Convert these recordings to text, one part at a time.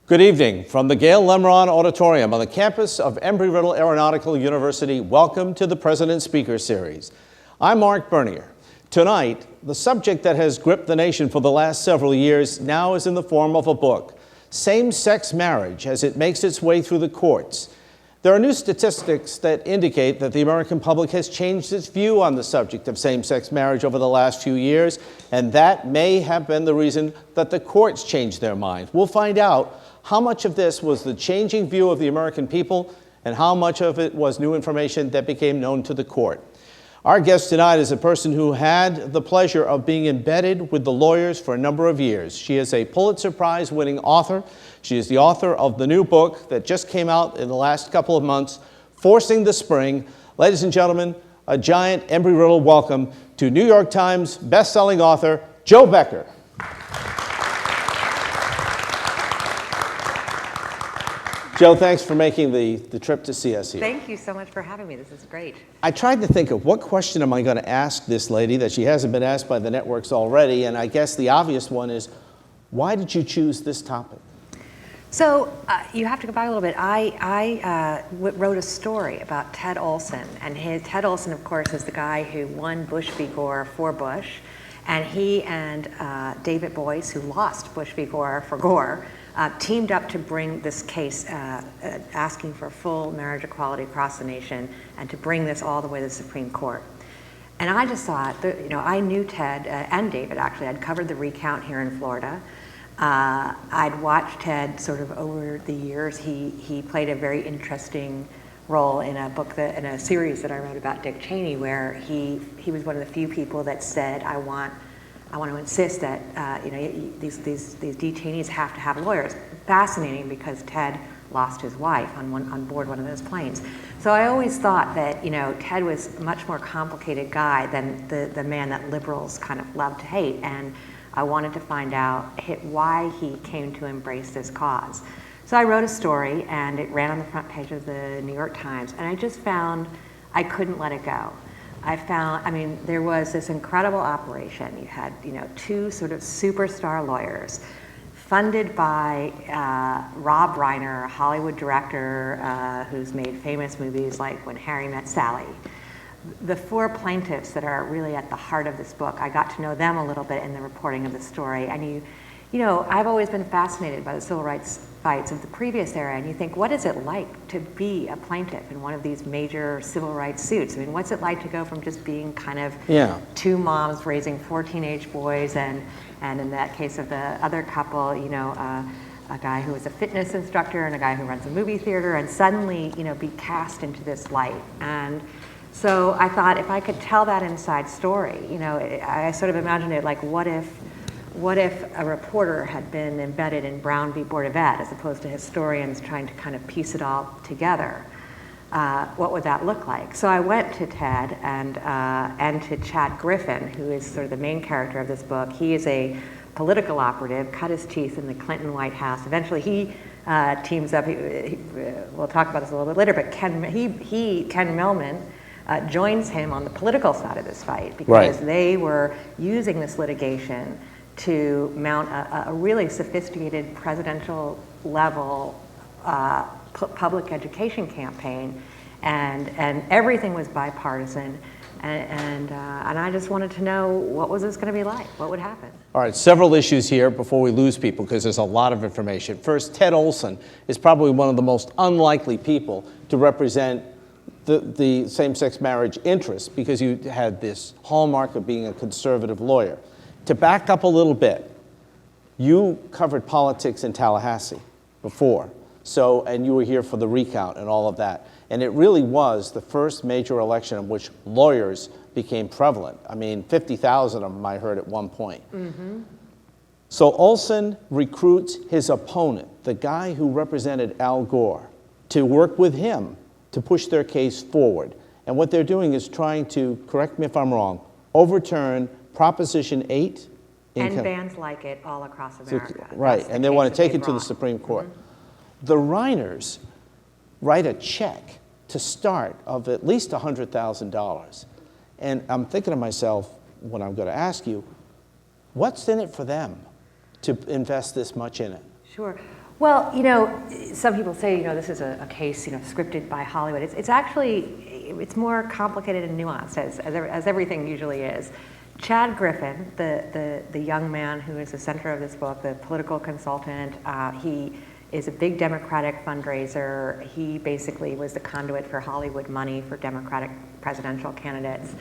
Good evening from the Gail Lemron Auditorium on the campus of Embry-Riddle Aeronautical University. Welcome to the President Speaker Series. I'm Marc Bernier. Tonight, the subject that has gripped the nation for the last several years now is in the form of a book, Same-Sex Marriage, as it makes its way through the courts. There are new statistics that indicate that the American public has changed its view on the subject of same-sex marriage over the last few years, and that may have been the reason that the courts changed their minds. We'll find out how much of this was the changing view of the American people and how much of it was new information that became known to the court. Our guest tonight is a person who had the pleasure of being embedded with the lawyers for a number of years. She is a Pulitzer Prize-winning author. She is the author of the new book that just came out in the last couple of months, Forcing the Spring. Ladies and gentlemen, a giant Embry-Riddle welcome to New York Times best-selling author, Jo Becker. Jo, thanks for making the trip to see us here. Thank you so much for having me. This is great. I tried to think of what question am I going to ask this lady that she hasn't been asked by the networks already, and I guess the obvious one is, why did you choose this topic? So you have to go back a little bit. I wrote a story about Ted Olson, and Ted Olson, of course, is the guy who won Bush v. Gore for Bush, and he and David Boies, who lost Bush v. Gore for Gore, teamed up to bring this case asking for full marriage equality across the nation and to bring this all the way to the Supreme Court. And I just thought, I knew Ted and David, actually. I'd covered the recount here in Florida. I'd watched Ted sort of over the years. He played a very interesting role in a book, in a series that I wrote about Dick Cheney, where he was one of the few people that said, I want to insist that these detainees have to have lawyers. Fascinating, because Ted lost his wife on board one of those planes. So I always thought that Ted was a much more complicated guy than the man that liberals kind of love to hate, and I wanted to find out why he came to embrace this cause. So I wrote a story, and it ran on the front page of the New York Times, and I just found I couldn't let it go. There was this incredible operation. You had, two sort of superstar lawyers funded by Rob Reiner, a Hollywood director who's made famous movies like When Harry Met Sally. The four plaintiffs that are really at the heart of this book, I got to know them a little bit in the reporting of the story. And I've always been fascinated by the civil rights fights of the previous era, and you think, what is it like to be a plaintiff in one of these major civil rights suits? I mean, what's it like to go from just being kind of two moms raising 4 teenage boys, and in that case of the other couple, a guy who was a fitness instructor and a guy who runs a movie theater, and suddenly, be cast into this light. And so I thought, if I could tell that inside story, I sort of imagined it like, what if a reporter had been embedded in Brown v. Board of Ed, as opposed to historians trying to kind of piece it all together? What would that look like? So I went to Ted and to Chad Griffin, who is sort of the main character of this book. He is a political operative, cut his teeth in the Clinton White House. Eventually he teams up, we'll talk about this a little bit later, but Ken Millman joins him on the political side of this fight, because they were using this litigation to mount a really sophisticated presidential level public education campaign, and everything was bipartisan, and I just wanted to know, what was this going to be like? What would happen? All right, several issues here before we lose people, because there's a lot of information. First, Ted Olson is probably one of the most unlikely people to represent the same-sex marriage interest, because you had this hallmark of being a conservative lawyer. To back up a little bit, you covered politics in Tallahassee before, and you were here for the recount and all of that. And it really was the first major election in which lawyers became prevalent. 50,000 of them I heard at one point. Mm-hmm. So Olson recruits his opponent, the guy who represented Al Gore, to work with him to push their case forward. And what they're doing is trying to, correct me if I'm wrong, overturn Proposition 8. And bans like it all across America. Right, and they want to take it to the Supreme Court. Mm-hmm. The Reiners write a check to start of at least $100,000. And I'm thinking to myself, when I'm going to ask you, what's in it for them to invest this much in it? Sure. Well, some people say, this is a case, scripted by Hollywood. It's actually, it's more complicated and nuanced, as everything usually is. Chad Griffin, the young man who is the center of this book, the political consultant, he is a big Democratic fundraiser. He basically was the conduit for Hollywood money for Democratic presidential candidates.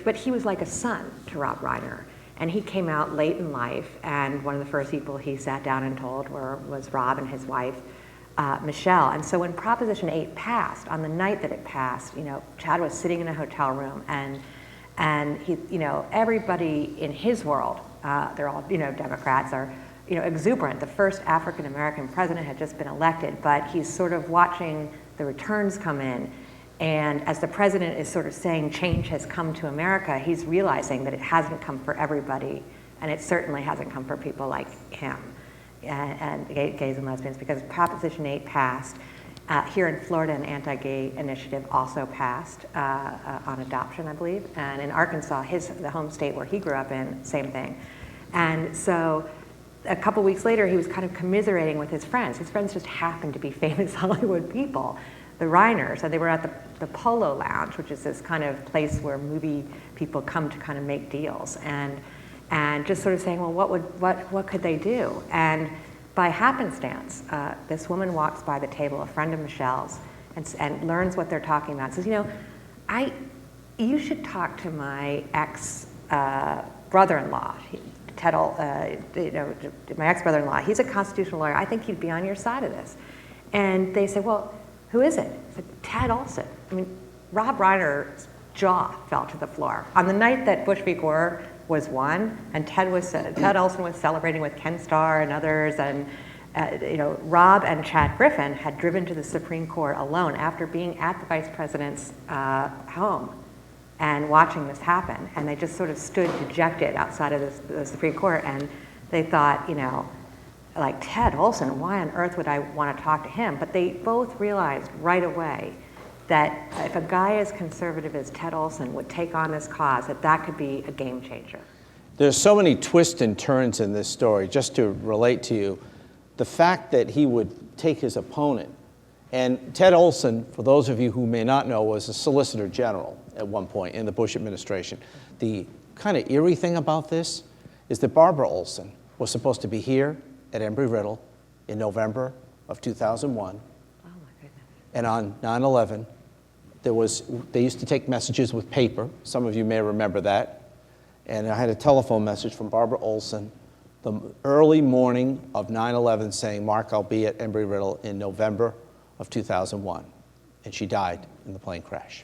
But he was like a son to Rob Reiner. And he came out late in life, and one of the first people he sat down and told was Rob and his wife, Michelle. And so when Proposition 8 passed, on the night that it passed, Chad was sitting in a hotel room, and he, everybody in his world, they're all, Democrats, are, exuberant. The first African-American president had just been elected, but he's sort of watching the returns come in. And as the president is sort of saying change has come to America, he's realizing that it hasn't come for everybody, and it certainly hasn't come for people like him and gays and lesbians, because Proposition 8 passed. Here in Florida, an anti-gay initiative also passed on adoption, I believe. And in Arkansas, the home state where he grew up in, same thing. And so a couple weeks later, he was kind of commiserating with his friends. His friends just happened to be famous Hollywood people, the Reiners, and they were at the Polo Lounge, which is this kind of place where movie people come to kind of make deals, and just sort of saying, well, what could they do? And by happenstance, this woman walks by the table, a friend of Michelle's, and learns what they're talking about. Says, you should talk to my brother-in-law, my ex-brother-in-law. He's a constitutional lawyer. I think he'd be on your side of this. And they say, well, who is it? I said, Ted Olson. I mean, Rob Reiner's jaw fell to the floor. On the night that Bush v. Gore was won, and Ted Olson was celebrating with Ken Starr and others, and Rob and Chad Griffin had driven to the Supreme Court alone after being at the vice president's home and watching this happen, and they just sort of stood dejected outside of the Supreme Court, and they thought, like Ted Olson, why on earth would I want to talk to him? But they both realized right away that if a guy as conservative as Ted Olson would take on this cause, that could be a game changer. There's so many twists and turns in this story. Just to relate to you, the fact that he would take his opponent, and Ted Olson, for those of you who may not know, was a Solicitor General at one point in the Bush administration. The kind of eerie thing about this is that Barbara Olson was supposed to be here at Embry-Riddle in November of 2001. Oh my goodness. And on 9/11, they used to take messages with paper. Some of you may remember that. And I had a telephone message from Barbara Olson the early morning of 9/11 saying, Mark, I'll be at Embry-Riddle in November of 2001. And she died in the plane crash.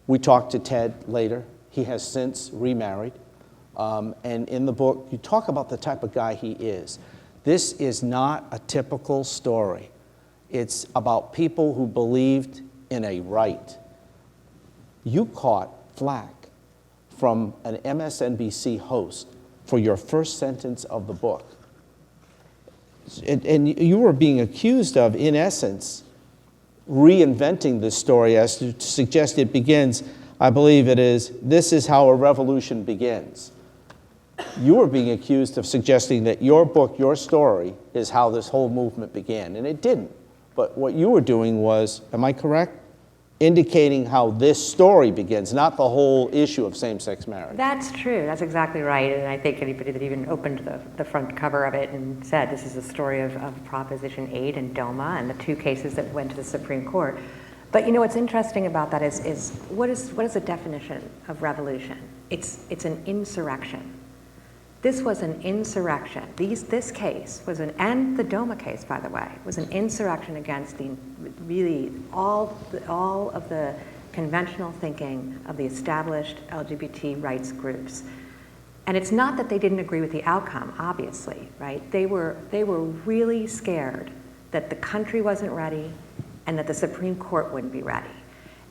We talked to Ted later. He has since remarried. And in the book, you talk about the type of guy he is. This is not a typical story. It's about people who believed in a right. You caught flack from an MSNBC host for your first sentence of the book. And you were being accused of, in essence, reinventing this story as to suggest it begins, I believe it is, this is how a revolution begins. You were being accused of suggesting that your book, your story, is how this whole movement began, and it didn't. But what you were doing was, am I correct? Indicating how this story begins, not the whole issue of same-sex marriage. That's true. That's exactly right. And I think anybody that even opened the front cover of it and said this is a story of Proposition 8 and DOMA and the two cases that went to the Supreme Court. But what's interesting about that is what is the definition of revolution? It's an insurrection. This was an insurrection. This case was and the DOMA case, by the way, was an insurrection against all of the conventional thinking of the established LGBT rights groups. And it's not that they didn't agree with the outcome, obviously, right? They were really scared that the country wasn't ready and that the Supreme Court wouldn't be ready.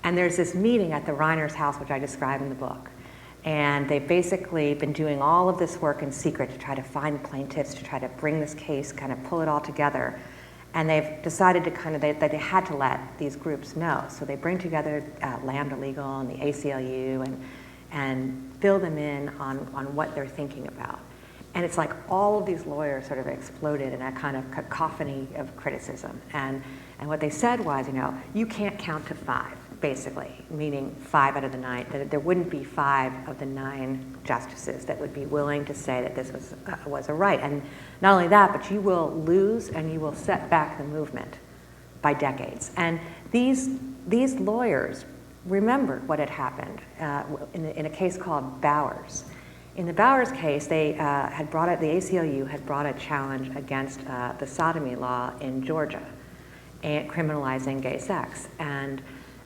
And there's this meeting at the Reiner's house, which I describe in the book. And they've basically been doing all of this work in secret to try to find plaintiffs, to try to bring this case, kind of pull it all together. And they've decided to that they had to let these groups know. So they bring together Lambda Legal and the ACLU and fill them in on what they're thinking about. And it's like all of these lawyers sort of exploded in a kind of cacophony of criticism. And what they said was, you can't count to 5, basically, meaning 5 out of the 9. That there wouldn't be 5 of the 9 justices that would be willing to say that this was a right. And not only that, but you will lose and you will set back the movement by decades. And these lawyers remembered what had happened in a case called Bowers. In the Bowers case, they the ACLU had brought a challenge against the sodomy law in Georgia, and criminalizing gay sex, and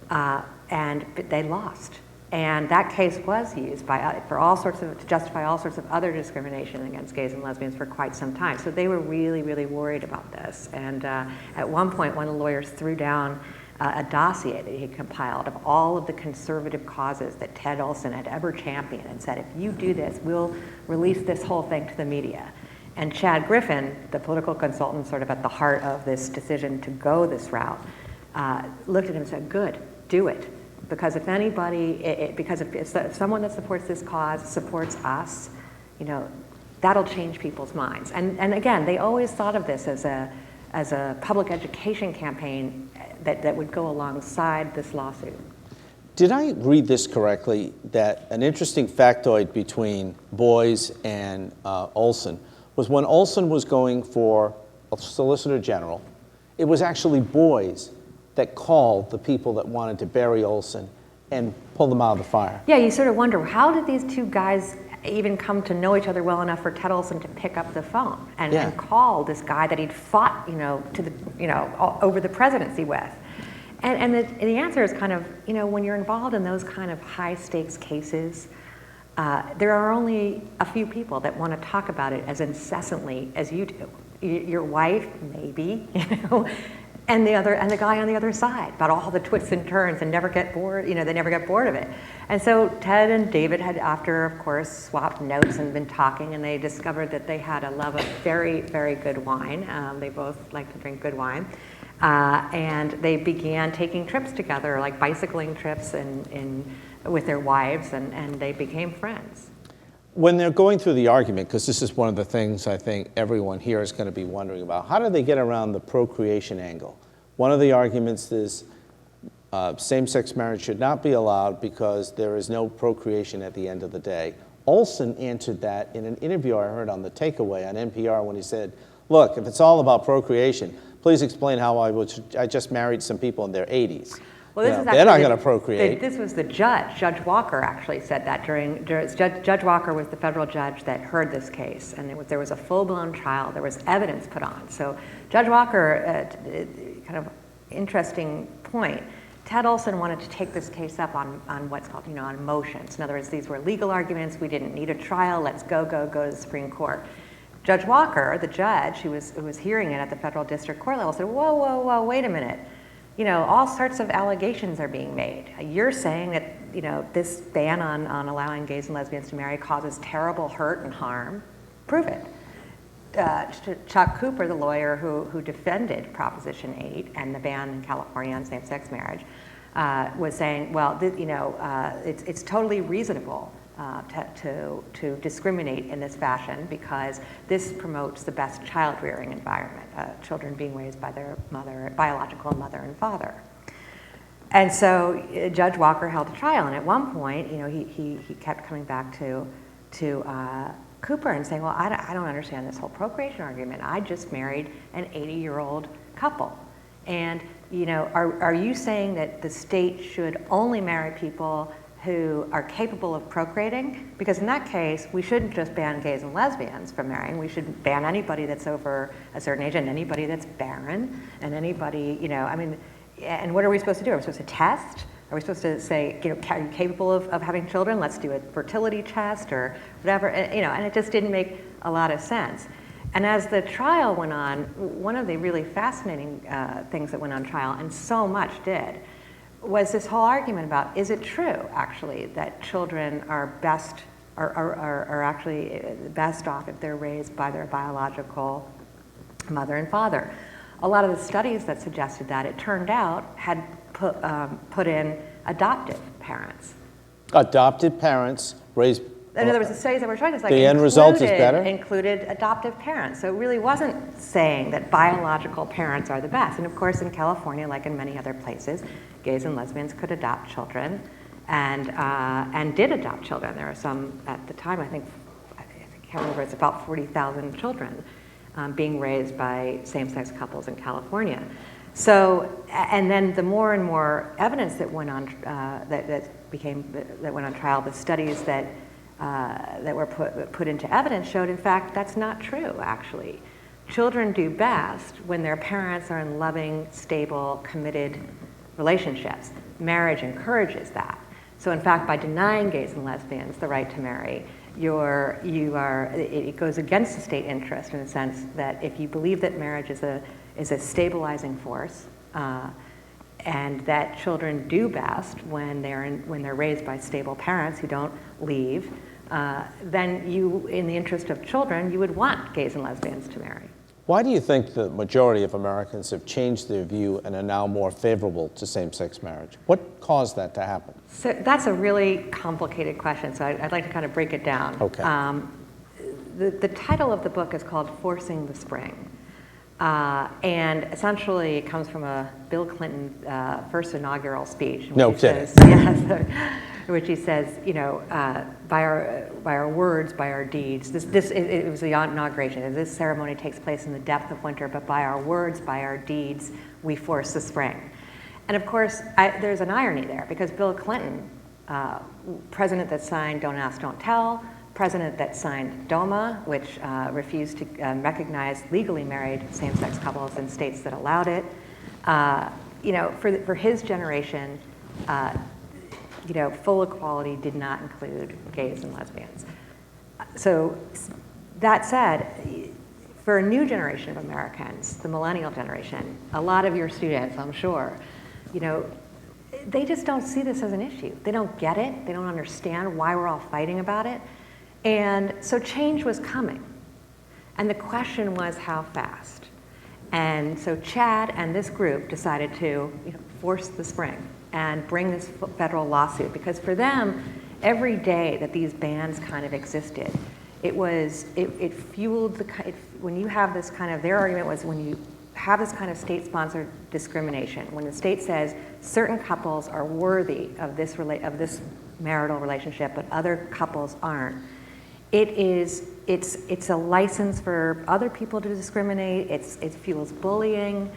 they lost. And that case was used to justify all sorts of other discrimination against gays and lesbians for quite some time. So they were really, really worried about this. And at one point, one of the lawyers threw down a dossier that he had compiled of all of the conservative causes that Ted Olson had ever championed, and said, if you do this, we'll release this whole thing to the media. And Chad Griffin, the political consultant sort of at the heart of this decision to go this route, looked at him and said, good, do it. Because if anybody, if someone that supports this cause supports us, that'll change people's minds. And again, they always thought of this as a public education campaign that would go alongside this lawsuit. Did I read this correctly, that an interesting factoid between Boies and Olson was when Olson was going for a Solicitor General, it was actually Boies that called the people that wanted to bury Olson and pull them out of the fire. Yeah, you sort of wonder, how did these two guys even come to know each other well enough for Ted Olson to pick up the phone and call this guy that he'd fought, over the presidency with? And the answer is kind of, when you're involved in those kind of high stakes cases, there are only a few people that want to talk about it as incessantly as you do. Your wife, maybe, and the guy on the other side, about all the twists and turns, and never get bored. They never get bored of it. And so Ted and David had, after, of course, swapped notes and been talking, and they discovered that they had a love of very, very good wine. They both like to drink good wine. And they began taking trips together, like bicycling trips with their wives, and they became friends. When they're going through the argument, because this is one of the things I think everyone here is going to be wondering about, how do they get around the procreation angle? One of the arguments is same-sex marriage should not be allowed because there is no procreation at the end of the day. Olson answered that in an interview I heard on The Takeaway on NPR when he said, look, if it's all about procreation, please explain how I just married some people in their 80s. Well, this is they're not going to procreate. This was the judge. Judge Walker actually said that Judge Walker was the federal judge that heard this case, and there was a full-blown trial. There was evidence put on. So Judge Walker, kind of interesting point. Ted Olson wanted to take this case up on what's called, on motions. In other words, these were legal arguments. We didn't need a trial. Let's go to the Supreme Court. Judge Walker, the judge who was hearing it at the federal district court level, said, whoa, wait a minute. All sorts of allegations are being made. You're saying that, this ban on allowing gays and lesbians to marry causes terrible hurt and harm. Prove it. Chuck Cooper, the lawyer who defended Proposition 8 and the ban in California on same-sex marriage, was saying, well, it's totally reasonable to discriminate in this fashion because this promotes the best child-rearing environment, children being raised by their biological mother and father. And so Judge Walker held a trial, and at one point, he kept coming back to Cooper and saying, well, I don't understand this whole procreation argument. I just married an 80-year-old couple. And, are you saying that the state should only marry people who are capable of procreating? Because in that case, we shouldn't just ban gays and lesbians from marrying. We should ban anybody that's over a certain age and anybody that's barren and anybody, and what are we supposed to do? Are we supposed to test? Are we supposed to say, are you capable of having children? Let's do a fertility test or whatever, and it just didn't make a lot of sense. And as the trial went on, one of the really fascinating things that went on trial, and so much did, was this whole argument about, is it true, actually, that children are actually best off if they're raised by their biological mother and father? A lot of the studies that suggested that, it turned out, had put in adoptive parents. Adopted parents raised In other words, the studies that we're showing us, like, the end result is better? Included adoptive parents. So it really wasn't saying that biological parents are the best. And of course, in California, like in many other places, gays and lesbians could adopt children, and did adopt children. There are some at the time. I can't remember. It's about 40,000 children being raised by same-sex couples in California. So, and then the more and more evidence that went on that went on trial, the studies that were put into evidence showed, in fact, that's not true, actually. Children do best when their parents are in loving, stable, committed relationships. Marriage encourages that. So in fact, by denying gays and lesbians the right to marry, it goes against the state interest in the sense that if you believe that marriage is a stabilizing force, and that children do best when they're raised by stable parents who don't leave, then you, in the interest of children, you would want gays and lesbians to marry. Why do you think the majority of Americans have changed their view and are now more favorable to same-sex marriage? What caused that to happen? So that's a really complicated question, so I'd like to kind of break it down. Okay. The title of the book is called Forcing the Spring. And essentially it comes from a Bill Clinton first inaugural speech. No kidding. Which he says, you know, by our words, by our deeds. It was the inauguration. This ceremony takes place in the depth of winter, but by our words, by our deeds, we force the spring. And of course, there's an irony there, because Bill Clinton, president that signed Don't Ask, Don't Tell, president that signed DOMA, which refused to recognize legally married same-sex couples in states that allowed it. You know, for his generation, you know, full equality did not include gays and lesbians. So that said, for a new generation of Americans, the millennial generation, a lot of your students, I'm sure, you know, they just don't see this as an issue. They don't get it. They don't understand why we're all fighting about it. And so change was coming. And the question was, how fast? And so Chad and this group decided to, you know, force the spring and bring this federal lawsuit, because for them, every day that these bans kind of existed, it fueled when you have this kind of, their argument was, when you have this kind of state-sponsored discrimination, when the state says certain couples are worthy of this marital relationship, but other couples aren't, it's a license for other people to discriminate. It fuels bullying.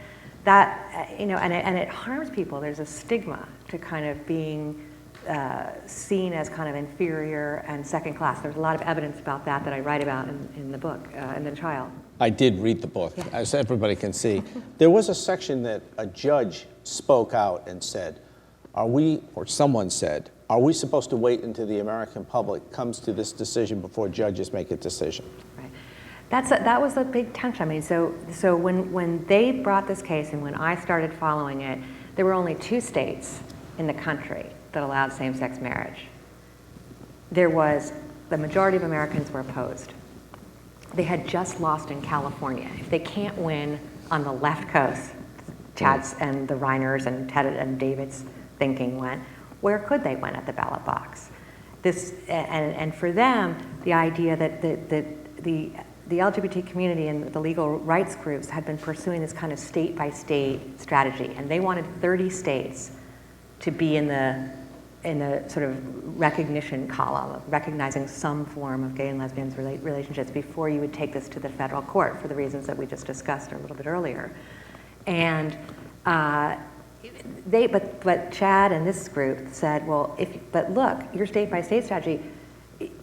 That, you know, and it harms people. There's a stigma to kind of being seen as kind of inferior and second class. There's a lot of evidence about that I write about in the book, in the trial. I did read the book, yeah. As everybody can see. There was a section that a judge spoke out and said, someone said, are we supposed to wait until the American public comes to this decision before judges make a decision? Right. That was a big tension. I mean, so when they brought this case and when I started following it, there were only 2 states in the country that allowed same-sex marriage. The majority of Americans were opposed. They had just lost in California. If they can't win on the left coast, Chad's and the Reiners and Ted and David's thinking went, where could they win at the ballot box? And for them, the idea that the LGBT community and the legal rights groups had been pursuing this kind of state-by-state strategy, and they wanted 30 states to be in the sort of recognition column of recognizing some form of gay and lesbian relationships before you would take this to the federal court, for the reasons that we just discussed a little bit earlier. And but Chad and this group said, well, but look, your state-by-state strategy,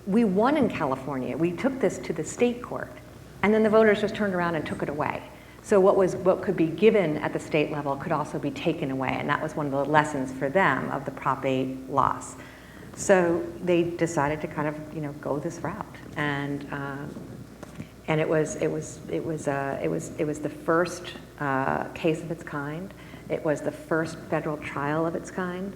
we won in California. We took this to the state court, and then the voters just turned around and took it away. So what could be given at the state level could also be taken away, and that was one of the lessons for them of the Prop 8 loss. So they decided to kind of, you know, go this route, and it was the first case of its kind. It was the first federal trial of its kind,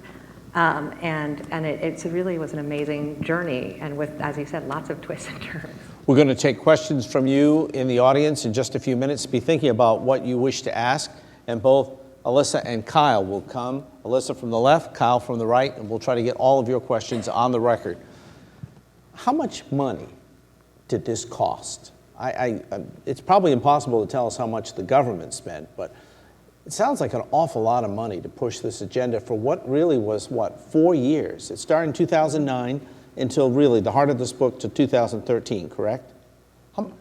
and it really was an amazing journey, and with, as you said, lots of twists and turns. We're going to take questions from you in the audience in just a few minutes. Be thinking about what you wish to ask, and both Alyssa and Kyle will come. Alyssa from the left, Kyle from the right, and we'll try to get all of your questions on the record. How much money did this cost? It's probably impossible to tell us how much the government spent, but it sounds like an awful lot of money to push this agenda for what really was, 4 years? It started in 2009 until really the heart of this book to 2013, correct?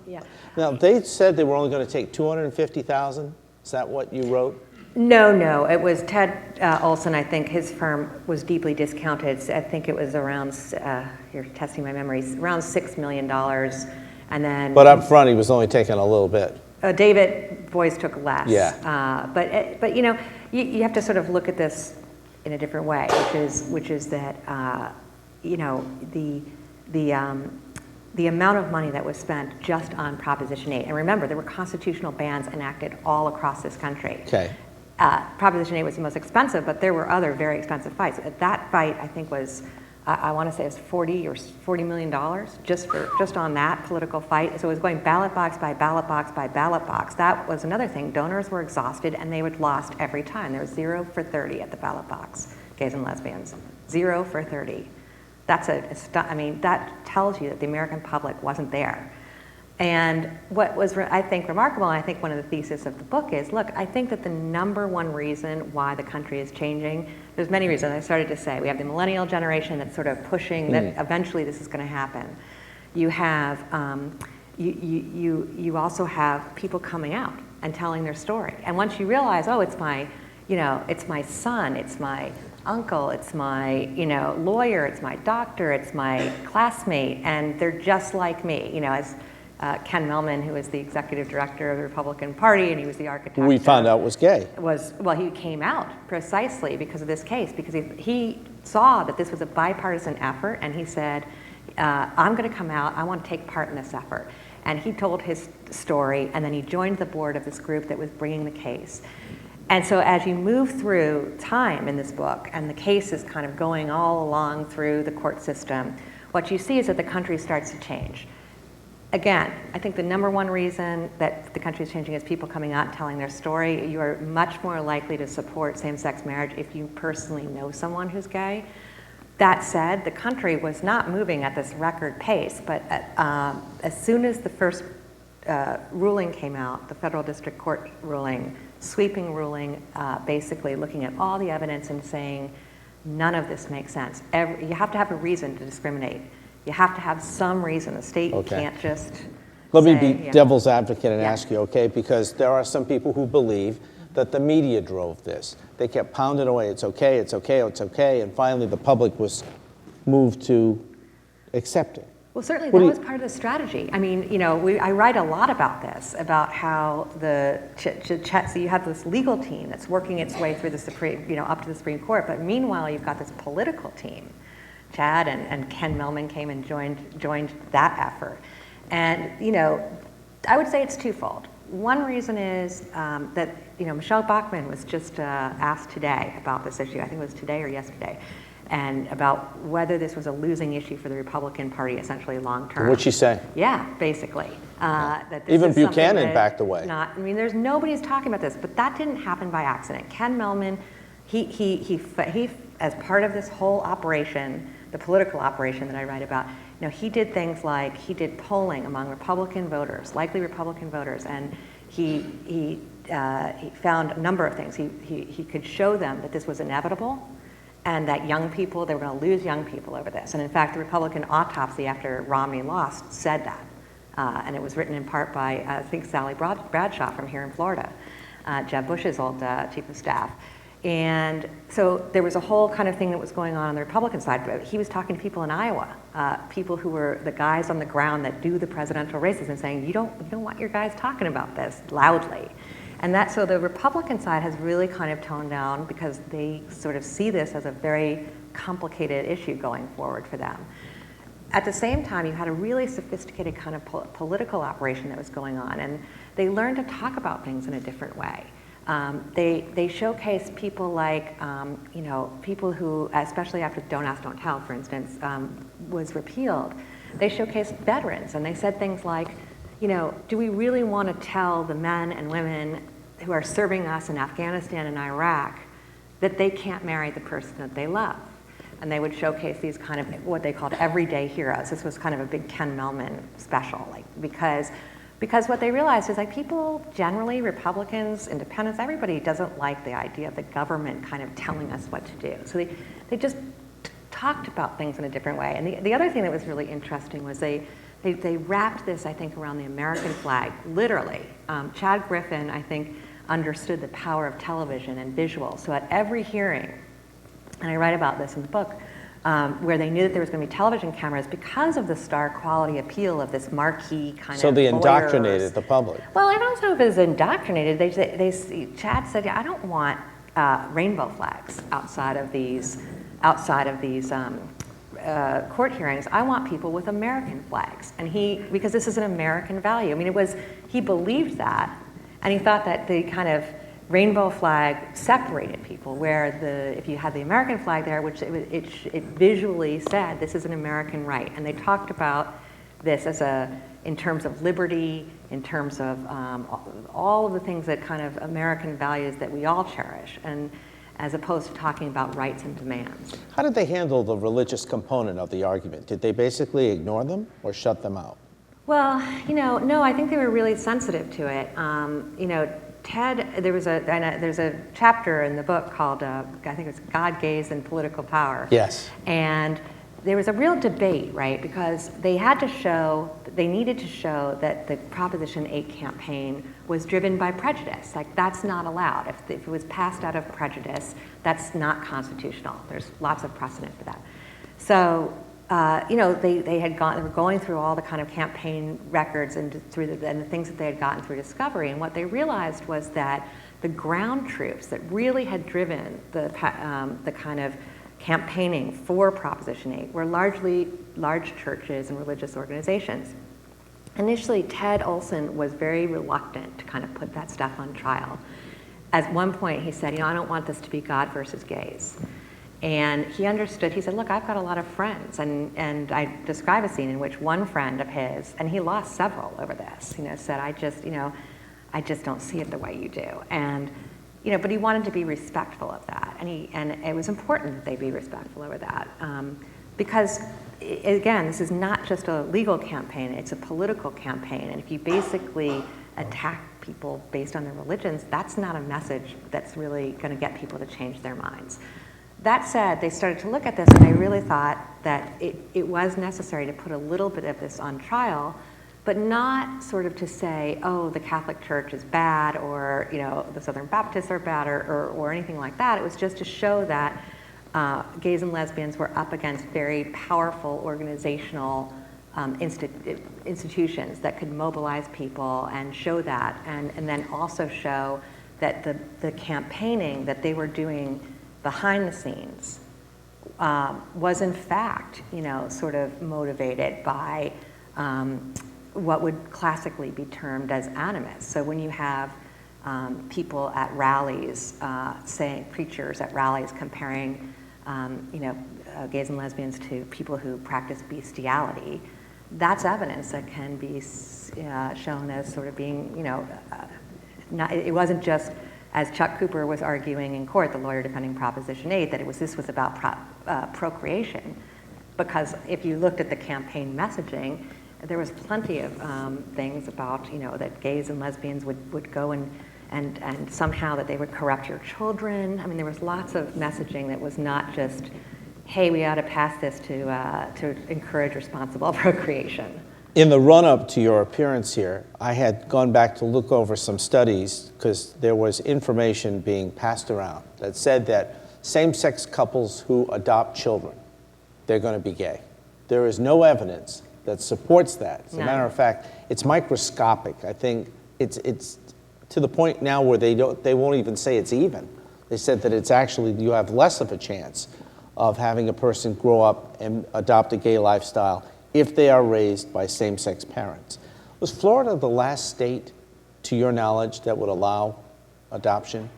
Yeah. Now, they said they were only going to take 250,000. Is that what you wrote? No. It was Ted Olson. I think his firm was deeply discounted. I think it was around, you're testing my memories, around $6 million. And then. But up front, he was only taking a little bit. David Boies took less. Yeah. But you know, you have to sort of look at this in a different way, which is that you know, the amount of money that was spent just on Proposition 8. And remember, there were constitutional bans enacted all across this country. Okay. Proposition 8 was the most expensive, but there were other very expensive fights. That fight, I think, was, I want to say it was $40 million just on that political fight. So it was going ballot box by ballot box by ballot box. That was another thing. Donors were exhausted, and they would lost every time. There was 0 for 30 at the ballot box, gays and lesbians. 0 for 30. I mean, that tells you that the American public wasn't there. And what was, I think, remarkable, and I think one of the theses of the book is, look, I think that the number one reason why the country is changing, there's many reasons. I started to say, we have the millennial generation that's sort of pushing that eventually this is going to happen. You have, you also have people coming out and telling their story. And once you realize, oh, it's my son, it's my uncle, it's my, lawyer, it's my doctor, it's my classmate, and they're just like me. As Ken Mellman, who is the executive director of the Republican Party, and he was the architect. We found out was gay. He came out precisely because of this case, because he saw that this was a bipartisan effort, and he said, I'm going to come out, I want to take part in this effort. And he told his story, and then he joined the board of this group that was bringing the case. And so as you move through time in this book, and the case is kind of going all along through the court system, what you see is that the country starts to change. Again, I think the number one reason that the country is changing is people coming out and telling their story. You are much more likely to support same-sex marriage if you personally know someone who's gay. That said, the country was not moving at this record pace, but as soon as the first ruling came out, the federal district court ruling, sweeping ruling, basically looking at all the evidence and saying, none of this makes sense. You have to have a reason to discriminate. You have to have some reason. The state can't just Let me be devil's advocate and ask you, okay? Because there are some people who believe that the media drove this. They kept pounding away, it's okay, it's okay, it's okay, and finally the public was moved to accept it. Well, certainly that was part of the strategy. I mean, I write a lot about this, about how so you have this legal team that's working its way through the Supreme, up to the Supreme Court, but meanwhile you've got this political team. Chad and Ken Mellman came and joined that effort. And, I would say it's twofold. One reason is that, Michelle Bachmann was just asked today about this issue. I think it was today or yesterday. And about whether this was a losing issue for the Republican Party, essentially long term. What'd she say? Yeah, basically. That this Even is Buchanan backed away. There's nobody's talking about this, but that didn't happen by accident. Ken Mellman, he as part of this whole operation, the political operation that I write about, he did things like he did polling among Republican voters, likely Republican voters, and he found a number of things. He could show them that this was inevitable, and that they were going to lose young people over this. And in fact, the Republican autopsy after Romney lost said that. And it was written in part by, I think, Sally Bradshaw from here in Florida, Jeb Bush's old chief of staff. And so there was a whole kind of thing that was going on the Republican side. But he was talking to people in Iowa, people who were the guys on the ground that do the presidential races, and saying, you don't want your guys talking about this loudly. And so the Republican side has really kind of toned down because they sort of see this as a very complicated issue going forward for them. At the same time, you had a really sophisticated kind of political operation that was going on, and they learned to talk about things in a different way. They showcase people like, people who, especially after Don't Ask, Don't Tell, for instance, was repealed. They showcased veterans, and they said things like, do we really want to tell the men and women who are serving us in Afghanistan and Iraq that they can't marry the person that they love? and they would showcase these kind of what they called everyday heroes. This was kind of a big Ken Mehlman special, like because what they realized is like people generally, Republicans, independents, everybody doesn't like the idea of the government kind of telling us what to do. So they just talked about things in a different way. And the other thing that was really interesting was they wrapped this, I think, around the American flag, literally. Chad Griffin, I think, understood the power of television and visual. So at every hearing, and I write about this in the book, where they knew that there was going to be television cameras because of the star quality appeal of this marquee kind of. So they voyeurs. indoctrinated the public. Well, I don't know if it was indoctrinated. Chad said, "Yeah, I don't want rainbow flags outside of these court hearings. I want people with American flags." And because this is an American value. I mean, he believed that, and he thought that the kind of rainbow flag separated people, where if you had the American flag there, which it visually said this is an American right, and they talked about this in terms of liberty, in terms of all of the things that kind of American values that we all cherish, and as opposed to talking about rights and demands. How did they handle the religious component of the argument? Did they basically ignore them or shut them out? Well, no, I think they were really sensitive to it. Ted, there's a chapter in the book called, I think it's God, Gays, and Political Power. Yes. And there was a real debate, right? Because they needed to show that the Proposition 8 campaign was driven by prejudice. Like, that's not allowed. If it was passed out of prejudice, that's not constitutional. There's lots of precedent for that. So, they were going through all the kind of campaign records and the things that they had gotten through discovery, and what they realized was that the ground troops that really had driven the kind of campaigning for Proposition 8 were largely large churches and religious organizations. Initially, Ted Olson was very reluctant to kind of put that stuff on trial. At one point, he said, I don't want this to be God versus gays. And he understood, he said, look, I've got a lot of friends. And I describe a scene in which one friend of his, and he lost several over this, said, I just don't see it the way you do. And, but he wanted to be respectful of that. And it was important that they be respectful over that. Because, again, this is not just a legal campaign, it's a political campaign. And if you basically attack people based on their religions, that's not a message that's really going to get people to change their minds. That said, they started to look at this, and they really thought that it was necessary to put a little bit of this on trial, but not sort of to say, oh, the Catholic Church is bad, or the Southern Baptists are bad, or anything like that. It was just to show that gays and lesbians were up against very powerful organizational institutions that could mobilize people and show that, and then also show that the campaigning that they were doing behind the scenes was in fact, sort of motivated by what would classically be termed as animus. So when you have people at rallies preachers at rallies comparing, gays and lesbians to people who practice bestiality, that's evidence that can be shown as sort of being, it wasn't just, as Chuck Cooper was arguing in court, the lawyer defending Proposition 8, that this was about procreation. Because if you looked at the campaign messaging, there was plenty of things about, that gays and lesbians would go and somehow that they would corrupt your children. I mean, there was lots of messaging that was not just, hey, we ought to pass this to encourage responsible procreation. In the run-up to your appearance here, I had gone back to look over some studies because there was information being passed around that said that same-sex couples who adopt children, they're going to be gay. There is no evidence that supports that. As a matter of fact, it's microscopic. I think it's to the point now where they won't even say it's even. They said that it's actually, you have less of a chance of having a person grow up and adopt a gay lifestyle if they are raised by same-sex parents. Was Florida the last state, to your knowledge, that would allow adoption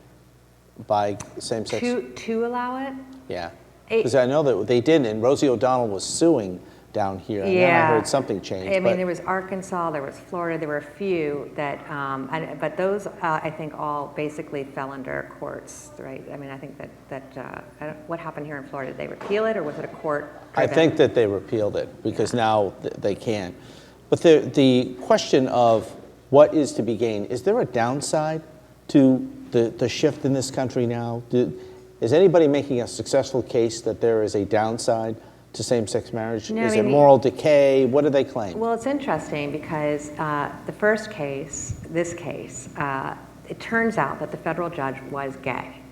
by same-sex? To allow it? Yeah, because I know that they didn't, and Rosie O'Donnell was suing down here. And then I heard something changed. I mean, there was Arkansas, there was Florida, there were a few that, but those I think all basically fell under courts, right? I mean, I think what happened here in Florida? Did they repeal it, or was it a court? I think that they repealed it because now they can't. But the question of what is to be gained, is there a downside to the shift in this country now? Is anybody making a successful case that there is a downside to same-sex marriage? No, is it moral decay? What do they claim? Well, it's interesting because the first case, this case, it turns out that the federal judge was gay,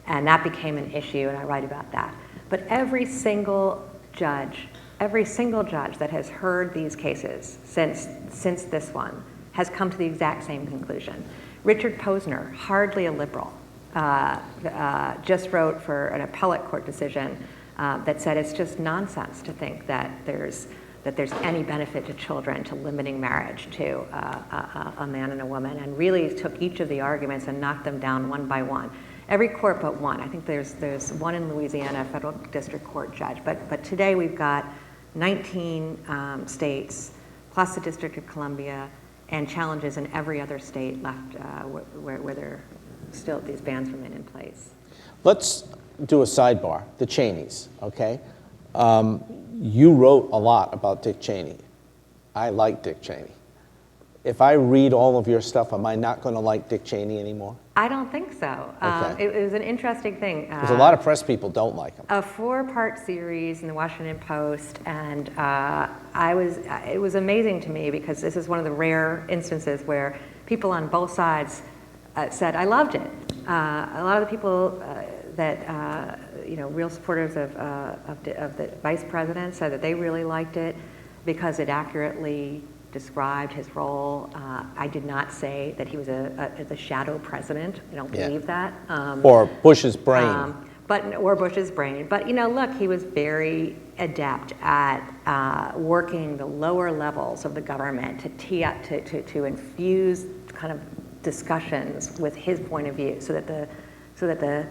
and that became an issue, and I write about that. But every single judge that has heard these cases since this one has come to the exact same conclusion. Richard Posner, hardly a liberal, just wrote for an appellate court decision that said it's just nonsense to think that there's any benefit to children to limiting marriage to a man and a woman, and really took each of the arguments and knocked them down one by one. Every court but one. I think there's one in Louisiana, a federal district court judge. But today we've got 19 states plus the District of Columbia, and challenges in every other state left where there still these bans remain in place. Let's do a sidebar, the Cheneys, okay? You wrote a lot about Dick Cheney. I like Dick Cheney. If I read all of your stuff, am I not going to like Dick Cheney anymore? I don't think so. Okay. It was an interesting thing. Because a lot of press people don't like him. A 4-part series in the Washington Post, and it was amazing to me because this is one of the rare instances where people on both sides said, I loved it. A lot of the people that, real supporters of the vice president said that they really liked it because it accurately described his role. I did not say that he was the shadow president. I don't believe that. Or Bush's brain. Or Bush's brain. But look, he was very adept at working the lower levels of the government to tee up, to infuse kind of discussions with his point of view, so that the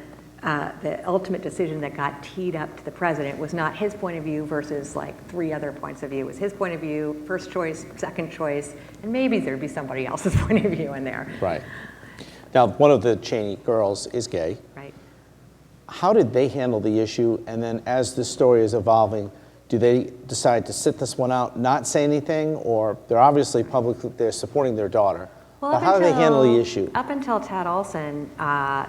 ultimate decision that got teed up to the president was not his point of view versus like 3 other points of view. It was his point of view, first choice, second choice, and maybe there'd be somebody else's point of view in there. Right. Now, one of the Cheney girls is gay. Right. How did they handle the issue? And then as the story is evolving, do they decide to sit this one out, not say anything, or they're obviously publicly, they're supporting their daughter? Well, but how do they handle the issue? Up until Ted Olson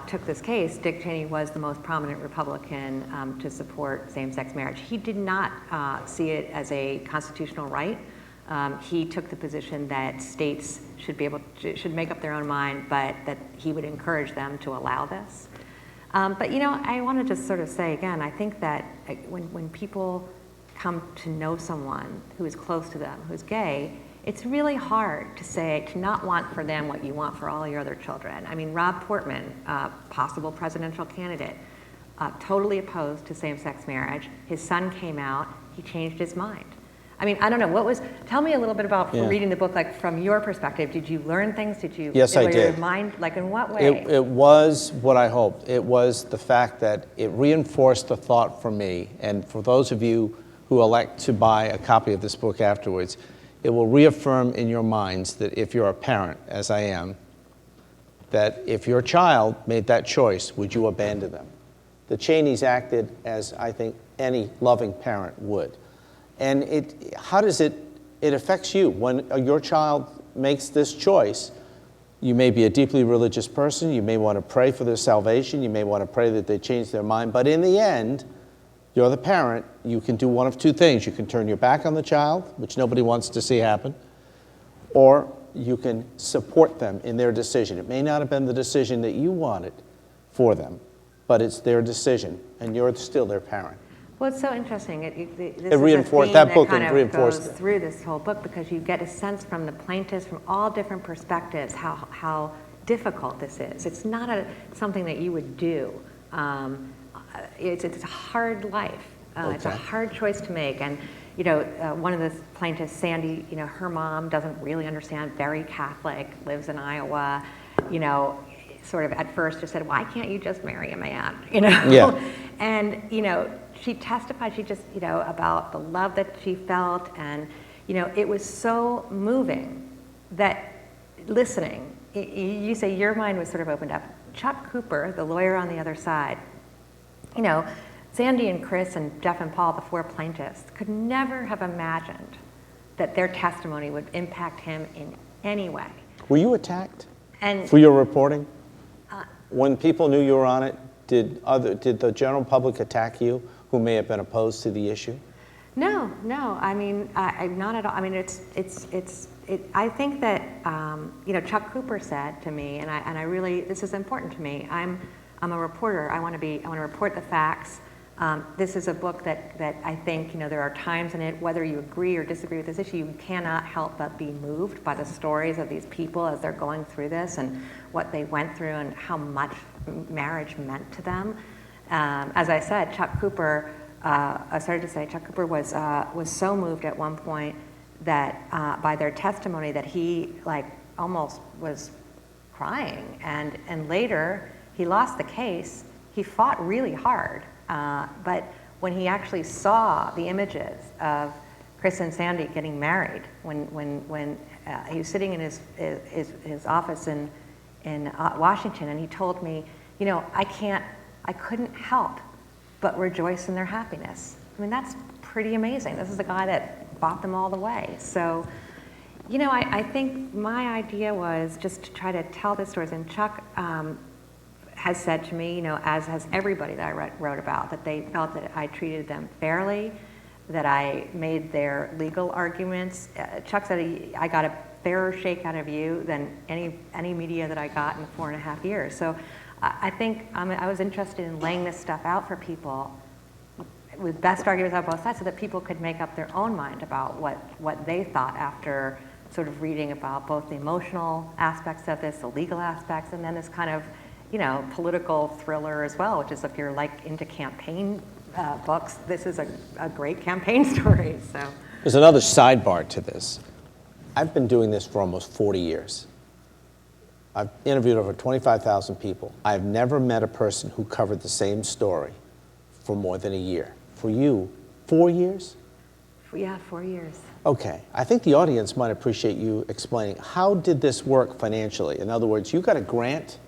took this case, Dick Cheney was the most prominent Republican to support same-sex marriage. He did not see it as a constitutional right. He took the position that states should make up their own mind, but that he would encourage them to allow this. But I want to just sort of say again, I think that when people come to know someone who is close to them, who's gay, it's really hard to not want for them what you want for all your other children. I mean, Rob Portman, possible presidential candidate, totally opposed to same-sex marriage. His son came out, he changed his mind. I mean, I don't know, tell me a little bit about reading the book, like from your perspective. Did you learn things? Yes, I did. Your mind, like in what way? It was what I hoped. It was the fact that it reinforced the thought for me, and for those of you who elect to buy a copy of this book afterwards, it will reaffirm in your minds that if you're a parent, as I am, that if your child made that choice, would you abandon them? The Cheneys acted as I think any loving parent would. And it affects you. When your child makes this choice, you may be a deeply religious person, you may want to pray for their salvation, you may want to pray that they change their mind, but in the end, you're the parent, you can do one of 2 things. You can turn your back on the child, which nobody wants to see happen, or you can support them in their decision. It may not have been the decision that you wanted for them, but it's their decision, and you're still their parent. Well, it's so interesting. It reinforced that book and reinforced goes through this whole book because you get a sense from the plaintiffs, from all different perspectives, how difficult this is. It's not something that you would do. It's a hard life. It's a hard choice to make. And one of the plaintiffs, Sandy, her mom doesn't really understand, very Catholic, lives in Iowa, sort of at first just said, why can't you just marry a man? Yeah. And, she testified, she just, about the love that she felt, and, it was so moving that listening, you say your mind was sort of opened up. Chuck Cooper, the lawyer on the other side, Sandy and Chris and Jeff and Paul, the 4 plaintiffs, could never have imagined that their testimony would impact him in any way. Were you attacked And for your reporting? When people knew you were on it, did the general public attack you who may have been opposed to the issue? No. I mean, not at all. I mean, I think that Chuck Cooper said to me, and I really, this is important to me. I'm a reporter. I want to report the facts. This is a book that I think, there are times in it, whether you agree or disagree with this issue, you cannot help but be moved by the stories of these people as they're going through this and what they went through and how much marriage meant to them. As I said, Chuck Cooper, Chuck Cooper was so moved at one point that by their testimony that he almost was crying, and later he lost the case. He fought really hard. But when he actually saw the images of Chris and Sandy getting married, when he was sitting in his office in Washington, and he told me, I couldn't help but rejoice in their happiness. I mean, that's pretty amazing. This is a guy that bought them all the way. So, I think my idea was just to try to tell the stories, and Chuck has said to me, as has everybody that I wrote about, that they felt that I treated them fairly, that I made their legal arguments. Chuck said I got a fairer shake out of you than any media that I got in 4.5 years. So I think I was interested in laying this stuff out for people with best arguments on both sides so that people could make up their own mind about what they thought after sort of reading about both the emotional aspects of this, the legal aspects, and then this kind of political thriller as well, which is, if you're into campaign books, this is a great campaign story. So there's another sidebar to this. I've been doing this for almost 40 years. I've interviewed over 25,000 people. I've never met a person who covered the same story for more than a year. For you, 4 years? Yeah, 4 years. Okay. I think the audience might appreciate you explaining, how did this work financially? In other words, you got a grant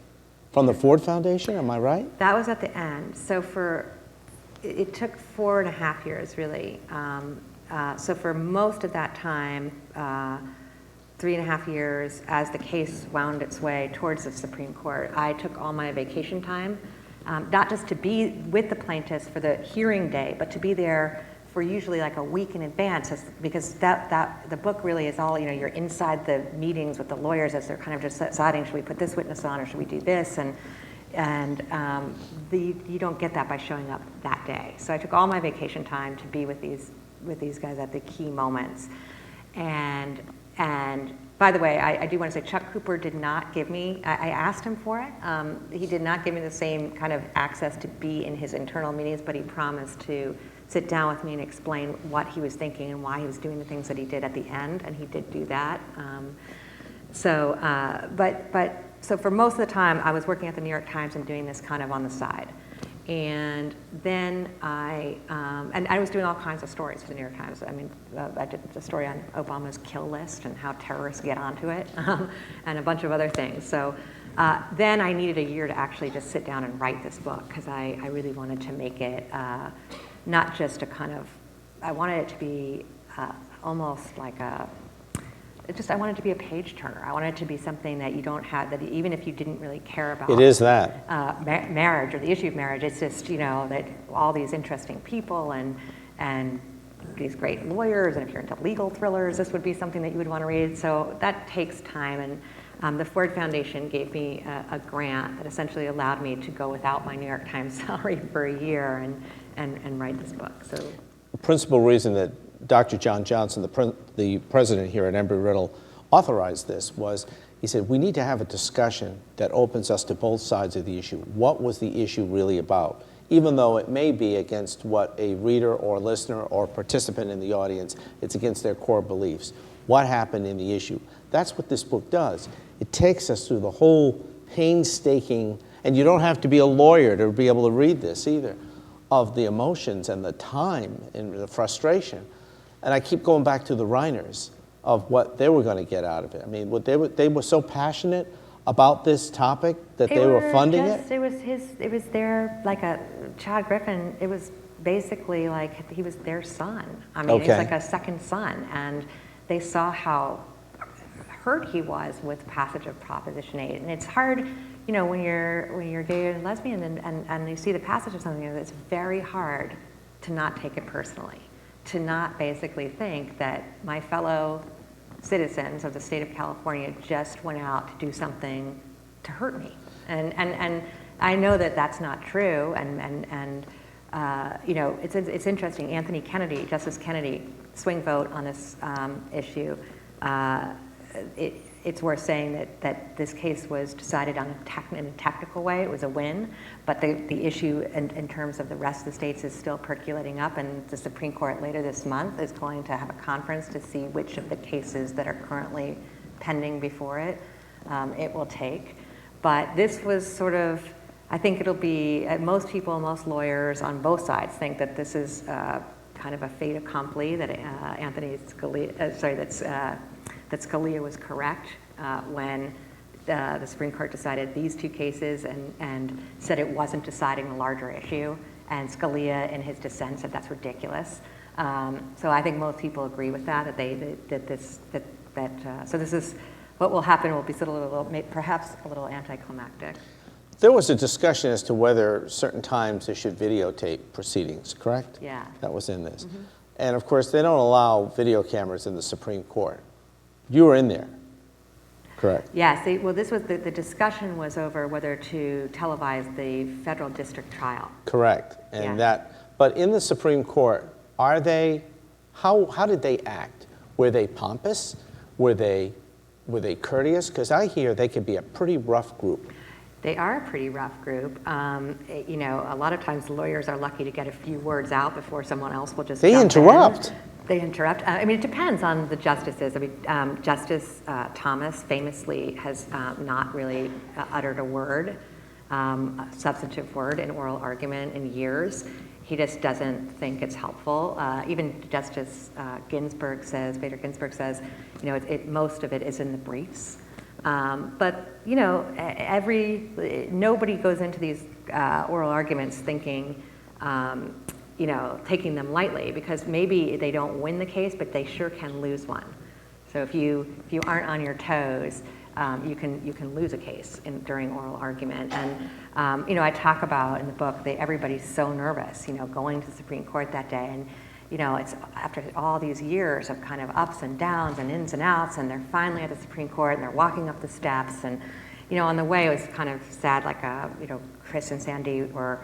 from the Ford Foundation, am I right? That was at the end. So it took 4.5 years, really. So for most of that time, 3.5 years, as the case wound its way towards the Supreme Court, I took all my vacation time, not just to be with the plaintiffs for the hearing day, but to be there for usually a week in advance, because the book really is all, you're inside the meetings with the lawyers as they're kind of just deciding, should we put this witness on or should we do this? And you don't get that by showing up that day. So I took all my vacation time to be with these guys at the key moments. And by the way, I do want to say Chuck Cooper did not give me, I asked him for it. He did not give me the same kind of access to be in his internal meetings, but he promised to sit down with me and explain what he was thinking and why he was doing the things that he did at the end, and he did do that. So for most of the time, I was working at the New York Times and doing this kind of on the side. And then I was doing all kinds of stories for the New York Times. I mean, I did a story on Obama's kill list and how terrorists get onto it, and a bunch of other things. So then I needed a year to actually just sit down and write this book, because I really wanted to make it not just a kind of, I wanted it to be almost like I wanted it to be a page turner. I wanted it to be something that you don't have, that even if you didn't really care about. It is that. Marriage or the issue of marriage, it's just, that all these interesting people and these great lawyers, and if you're into legal thrillers, this would be something that you would want to read. So that takes time, and the Ford Foundation gave me a grant that essentially allowed me to go without my New York Times salary for a year and write this book. So the principal reason that Dr. John Johnson, the president here at Embry-Riddle, authorized this was, he said, we need to have a discussion that opens us to both sides of the issue. What was the issue really about? Even though it may be against what a reader or listener or participant in the audience, it's against their core beliefs. What happened in the issue? That's what this book does. It takes us through the whole painstaking, and you don't have to be a lawyer to be able to read this either, of the emotions and the time and the frustration. And I keep going back to the Reiners of what they were going to get out of it. I mean, they were so passionate about this topic that they were funding it. It was their, like a Chad Griffin, it was basically like he was their son. I mean, he was like a second son. And they saw how hurt he was with the passage of Proposition 8. And it's hard, you know, when you're gay and lesbian and you see the passage of something, it's very hard to not take it personally, to not basically think that my fellow citizens of the state of California just went out to do something to hurt me. And I know that that's not true. And you know, it's interesting. Anthony Kennedy, Justice Kennedy, swing vote on this issue. It's worth saying that this case was decided in a technical way. It was a win, but the issue in terms of the rest of the states is still percolating up, and the Supreme Court later this month is going to have a conference to see which of the cases that are currently pending before it it will take. But this was sort of, I think it'll be, most people, most lawyers on both sides think that this is kind of a fait accompli, that that Scalia was correct when the Supreme Court decided these two cases and said it wasn't deciding a larger issue. And Scalia, in his dissent, said that's ridiculous. So I think most people agree with that. So this is what will happen. Will be sort of perhaps a little anticlimactic. There was a discussion as to whether certain times they should videotape proceedings, correct? Yeah. That was in this. Mm-hmm. And of course, they don't allow video cameras in the Supreme Court. You were in there, correct? Yes. Well, this was the discussion was over whether to televise the federal district trial. Correct. And but in the Supreme Court, how did they act? Were they pompous? Were they courteous? Because I hear they could be a pretty rough group. They are a pretty rough group. You know, a lot of times lawyers are lucky to get a few words out before someone else will just They interrupt. They interrupt. I mean, it depends on the justices. I mean, Justice Thomas famously has not really uttered a word, a substantive word in oral argument in years. He just doesn't think it's helpful. Even Justice Bader Ginsburg says, you know, most of it is in the briefs. But you know, nobody goes into these oral arguments thinking, you know, taking them lightly, because maybe they don't win the case, but they sure can lose one. So if you aren't on your toes, you can lose a case during oral argument. And you know, I talk about in the book that everybody's so nervous, you know, going to the Supreme Court that day, and you know, it's after all these years of kind of ups and downs and ins and outs, and they're finally at the Supreme Court, and they're walking up the steps, and you know, on the way it was kind of sad, like you know, Chris and Sandy were.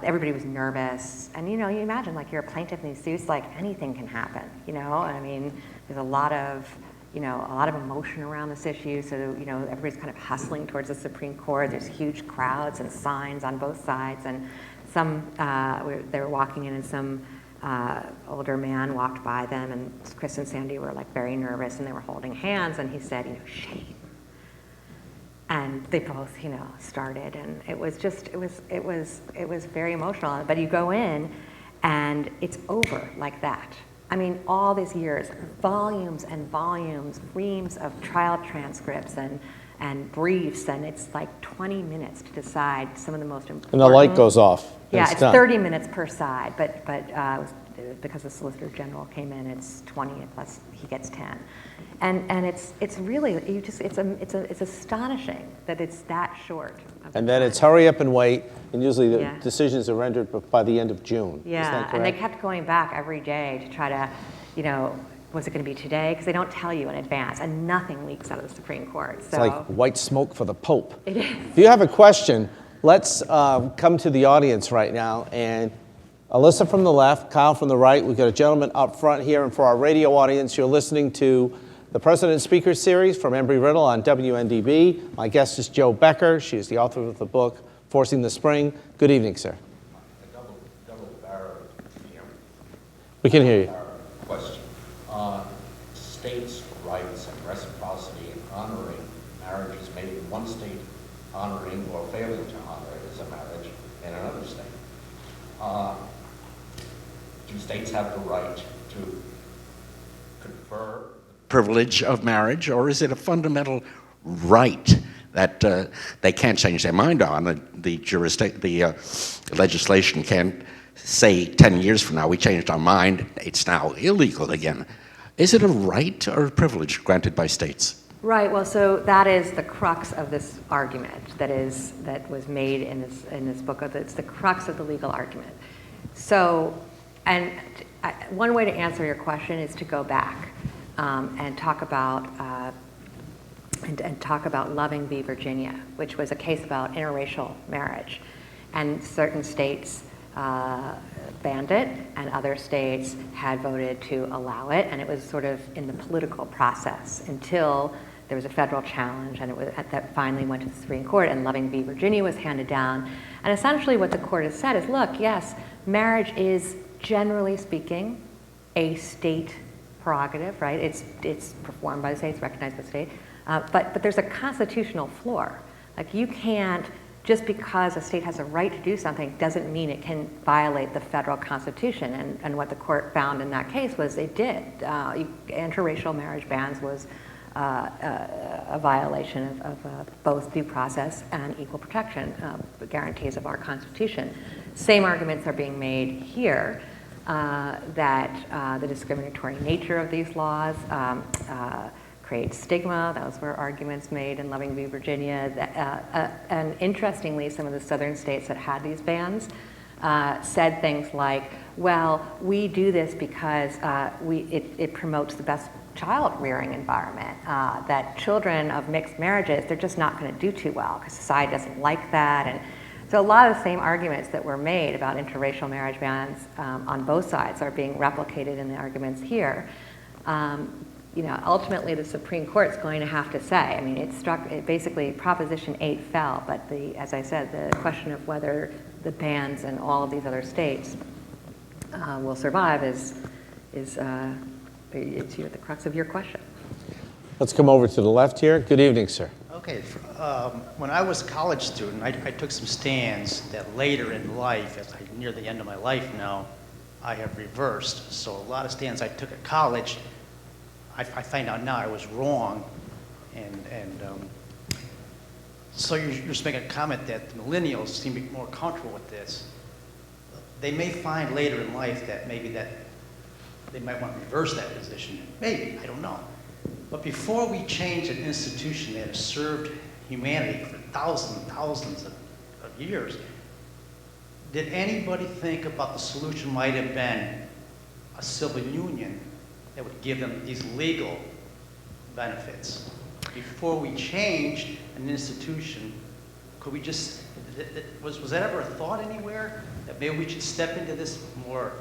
Everybody was nervous, and you know, you imagine like you're a plaintiff in these suits, like anything can happen. You know, I mean, there's a lot of emotion around this issue. So you know, everybody's kind of hustling towards the Supreme Court. There's huge crowds and signs on both sides, and they were walking in, and some older man walked by them, and Chris and Sandy were like very nervous, and they were holding hands, and he said, you know, shame. And they both, you know, started, and it was very emotional. But you go in, and it's over like that. I mean, all these years, volumes and volumes, reams of trial transcripts and briefs, and it's like 20 minutes to decide some of the most important. And the light goes off. Yeah, it's 30 minutes per side, but because the Solicitor General came in, it's 20 plus he gets 10. And it's really, it's astonishing that it's that short. And then it's hurry up and wait, and usually the decisions are rendered by the end of June. Yeah, and they kept going back every day to try to, you know, was it going to be today? Because they don't tell you in advance, and nothing leaks out of the Supreme Court. So. It's like white smoke for the Pope. It is. If you have a question, let's come to the audience right now. And Alyssa from the left, Kyle from the right. We've got a gentleman up front here. And for our radio audience, you're listening to the President Speaker Series from Embry-Riddle on WNDB. My guest is Jo Becker. She is the author of the book, Forcing the Spring. Good evening, sir. A double barrel hearing. We can hear you. Question. States' rights and reciprocity in honoring marriages made in one state, honoring or failing to honor it as a marriage in another state. do states have the right to confer privilege of marriage, or is it a fundamental right that they can't change their mind on? The legislation can't say 10 years from now we changed our mind, it's now illegal again. Is it a right or a privilege granted by states? Right. Well, so that is the crux of this argument that was made in this book. It's the crux of the legal argument. So, and one way to answer your question is to go back and talk about Loving v. Virginia, which was a case about interracial marriage, and certain states banned it, and other states had voted to allow it, and it was sort of in the political process until there was a federal challenge, and that finally went to the Supreme Court, and Loving v. Virginia was handed down. And essentially what the court has said is, look, yes, marriage is, generally speaking, a state prerogative, right? It's performed by the state, it's recognized by the state, but there's a constitutional floor. Like, you can't, just because a state has a right to do something doesn't mean it can violate the federal constitution. And what the court found in that case was it did. Interracial marriage bans was a violation of both due process and equal protection, the guarantees of our Constitution. Same arguments are being made here, that the discriminatory nature of these laws creates stigma. Those were arguments made in Loving v. Virginia. And interestingly, some of the southern states that had these bans said things like, well, we do this because it promotes the best child rearing environment, that children of mixed marriages, they're just not going to do too well because society doesn't like that. And so a lot of the same arguments that were made about interracial marriage bans on both sides are being replicated in the arguments here. Ultimately the Supreme Court's going to have to say, I mean, basically Proposition 8 fell, but as I said, the question of whether the bans in all of these other states will survive is it's at the crux of your question. Let's come over to the left here. Good evening, sir. Okay, when I was a college student, I took some stands that later in life, as I near the end of my life now, I have reversed. So a lot of stands I took at college, I find out now I was wrong, and so you're just making a comment that the millennials seem to be more comfortable with this. They may find later in life that maybe that they might want to reverse that position. Maybe, I don't know. But before we change an institution that has served humanity for thousands and thousands of years, did anybody think about the solution might have been a civil union that would give them these legal benefits? Before we changed an institution, could we just, was that ever a thought anywhere? That maybe we should step into this more?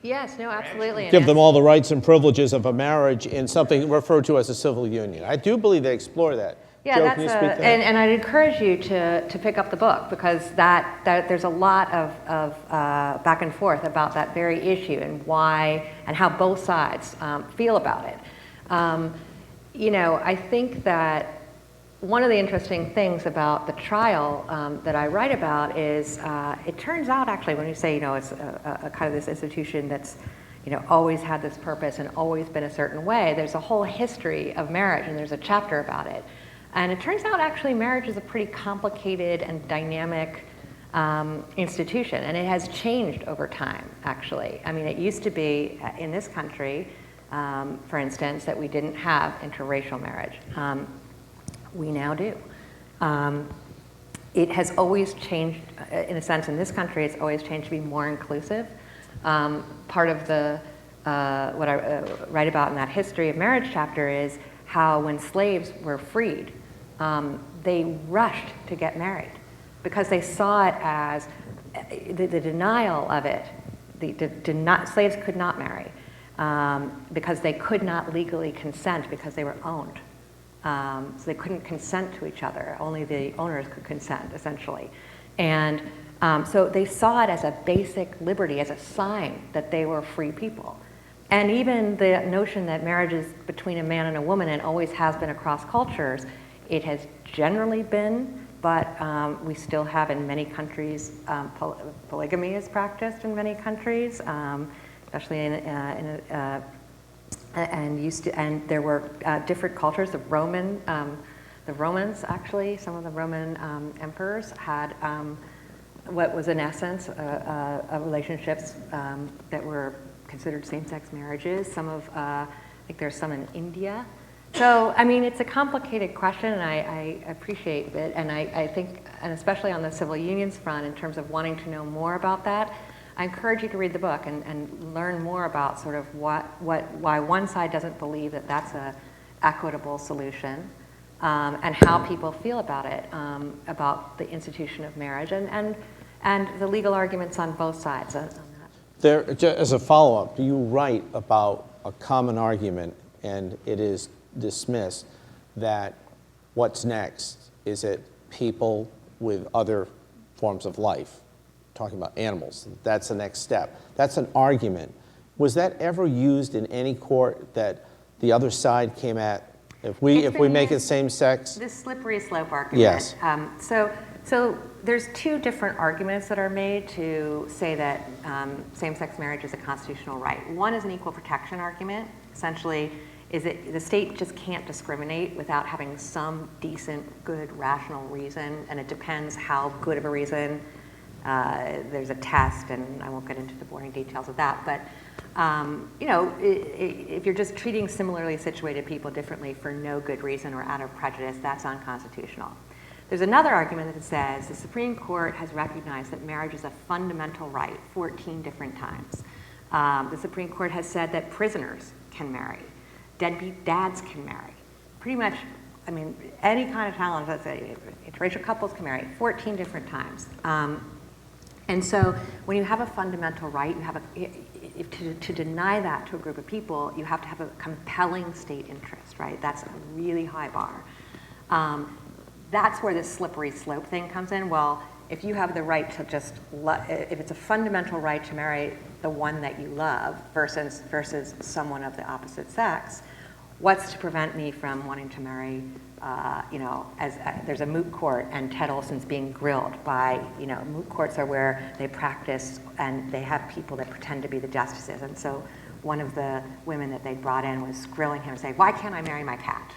Yes, no, absolutely. Give them all the rights and privileges of a marriage in something referred to as a civil union. I do believe they explore that. Yeah, Jo, can you speak to that? and I'd encourage you to pick up the book, because that there's a lot of back and forth about that very issue and why and how both sides feel about it. I think that one of the interesting things about the trial that I write about is it turns out, actually, when you say, it's a kind of this institution that's, always had this purpose and always been a certain way, there's a whole history of marriage, and there's a chapter about it. And it turns out, actually, marriage is a pretty complicated and dynamic institution, and it has changed over time, actually. I mean, it used to be, in this country, for instance, that we didn't have interracial marriage. We now do. It has always changed, in a sense, in this country, it's always changed to be more inclusive. Part of what I write about in that history of marriage chapter is how when slaves were freed, they rushed to get married because they saw it as the denial of it. Slaves could not marry because they could not legally consent because they were owned. So they couldn't consent to each other. Only the owners could consent, essentially. And so they saw it as a basic liberty, as a sign that they were free people. And even the notion that marriage is between a man and a woman and always has been across cultures, it has generally been but we still have in many countries, polygamy is practiced in many countries, especially and there were different cultures. The Romans actually, some of the Roman emperors had what was in essence relationships that were considered same-sex marriages. Some of, I think there's some in India. So, I mean, it's a complicated question, and I appreciate it, and I think, and especially on the civil unions front, in terms of wanting to know more about that, I encourage you to read the book and learn more about sort of why one side doesn't believe that that's a equitable solution, and how people feel about it, about the institution of marriage, and the legal arguments on both sides on that. There, as a follow-up, you write about a common argument, and it is dismissed, that what's next is that people with other forms of life, talking about animals, that's the next step. That's an argument. Was that ever used in any court that the other side came at? If we make it same sex? This slippery slope argument. Yes. So there's two different arguments that are made to say that same-sex marriage is a constitutional right. One is an equal protection argument. Essentially, is that the state just can't discriminate without having some decent, good, rational reason, and it depends how good of a reason. There's a test, and I won't get into the boring details of that, but you know, if you're just treating similarly situated people differently for no good reason or out of prejudice, that's unconstitutional. There's another argument that says the Supreme Court has recognized that marriage is a fundamental right 14 different times. The Supreme Court has said that prisoners can marry, deadbeat dads can marry, pretty much, I mean, any kind of challenge, let's say, interracial couples can marry 14 different times. And so when you have a fundamental right, you have to deny that to a group of people, you have to have a compelling state interest, right? That's a really high bar. That's where this slippery slope thing comes in. Well, if you have the right to just, if it's a fundamental right to marry the one that you love versus someone of the opposite sex, what's to prevent me from wanting to marry, you know, there's a moot court, and Ted Olson's being grilled by, you know, moot courts are where they practice and they have people that pretend to be the justices. And so one of the women that they brought in was grilling him, saying, why can't I marry my cat?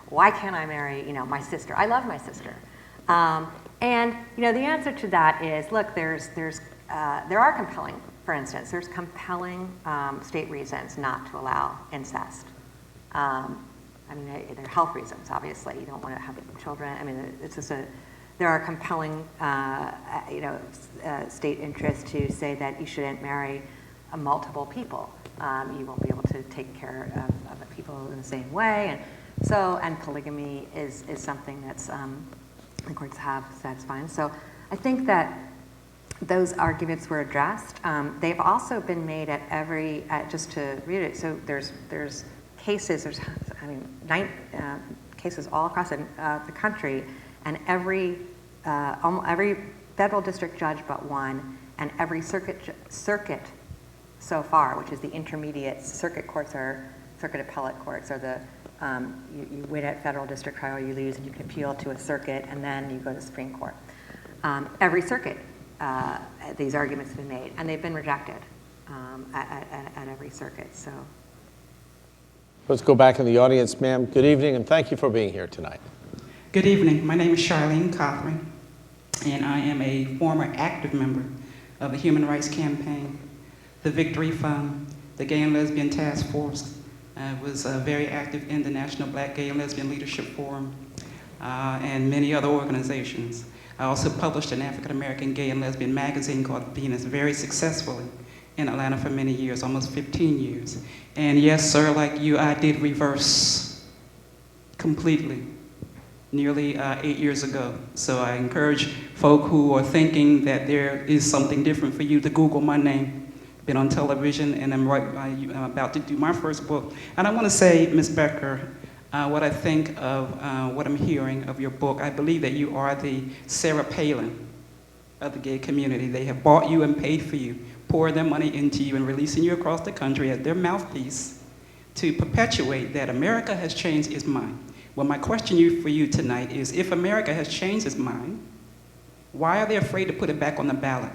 Why can't I marry, you know, my sister? I love my sister. And, you know, the answer to that is, look, there are compelling, for instance, there's compelling state reasons not to allow incest. I mean, there are health reasons, obviously. You don't want to have children. I mean, it's just there are compelling, you know, state interests to say that you shouldn't marry multiple people. You won't be able to take care of the people in the same way. And polygamy is something that's, the courts have said is fine. So I think that those arguments were addressed. They've also been made at every, just to read it, so there's cases, cases all across the country, and every federal district judge but one, and every circuit so far, which is the intermediate circuit courts are circuit appellate courts, are the you win at federal district trial, you lose, and you can appeal to a circuit, and then you go to the Supreme Court. Every circuit, these arguments have been made, and they've been rejected at every circuit. So. Let's go back in the audience, ma'am. Good evening, and thank you for being here tonight. Good evening. My name is Charlene Cothran, and I am a former active member of the Human Rights Campaign, the Victory Fund, the Gay and Lesbian Task Force. I was very active in the National Black Gay and Lesbian Leadership Forum and many other organizations. I also published an African-American gay and lesbian magazine called Venus very successfully in Atlanta for many years, almost 15 years. And yes, sir, like you, I did reverse completely, nearly 8 years ago. So I encourage folk who are thinking that there is something different for you to Google my name. Been on television, and I'm about to do my first book. And I want to say, Ms. Becker, what I think of what I'm hearing of your book. I believe that you are the Sarah Palin of the gay community. They have bought you and paid for you, poured their money into you, and releasing you across the country as their mouthpiece to perpetuate that America has changed its mind. Well, my question for you tonight is, if America has changed its mind, why are they afraid to put it back on the ballot?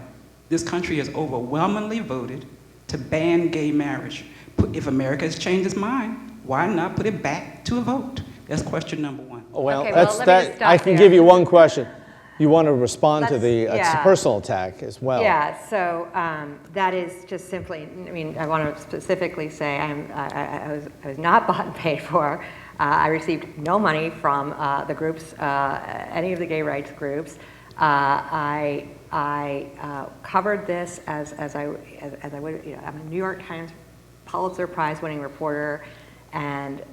This country has overwhelmingly voted to ban gay marriage. If America has changed its mind, why not put it back to a vote? That's question number one. Well, Okay, that's well, let me just that. stop I can there. give you one question. You want to respond to Let's- the yeah. personal attack as well. Yeah, so that is just simply, I mean, I want to specifically say I was not bought and paid for. I received no money from the groups, any of the gay rights groups. I covered this as I would, you know, I'm a New York Times Pulitzer Prize-winning reporter, and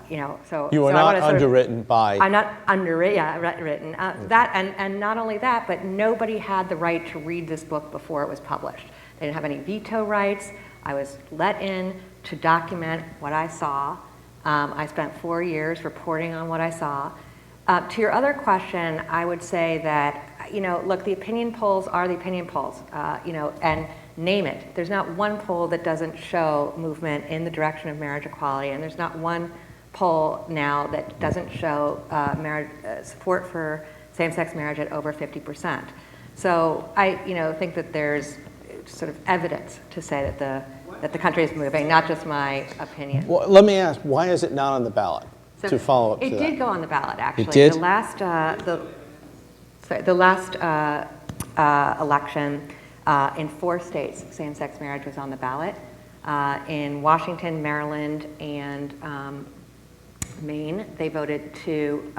you know, so You were so I not wanna sort of- underwritten by. I'm not underwritten. Yeah, written. That and not only that, but nobody had the right to read this book before it was published. They didn't have any veto rights. I was let in to document what I saw. I spent 4 years reporting on what I saw. To your other question, I would say that, you know, look, the opinion polls are the opinion polls, you know, and name it. There's not one poll that doesn't show movement in the direction of marriage equality, and there's not one poll now that doesn't show support for same-sex marriage at over 50%. So I, you know, think that there's sort of evidence to say that the country is moving, not just my opinion. Well, let me ask, why is it not on the ballot? So To follow up to it that. did go on the ballot, actually. It did? The last election, in 4 states, same-sex marriage was on the ballot. In Washington, Maryland, and Maine, they voted to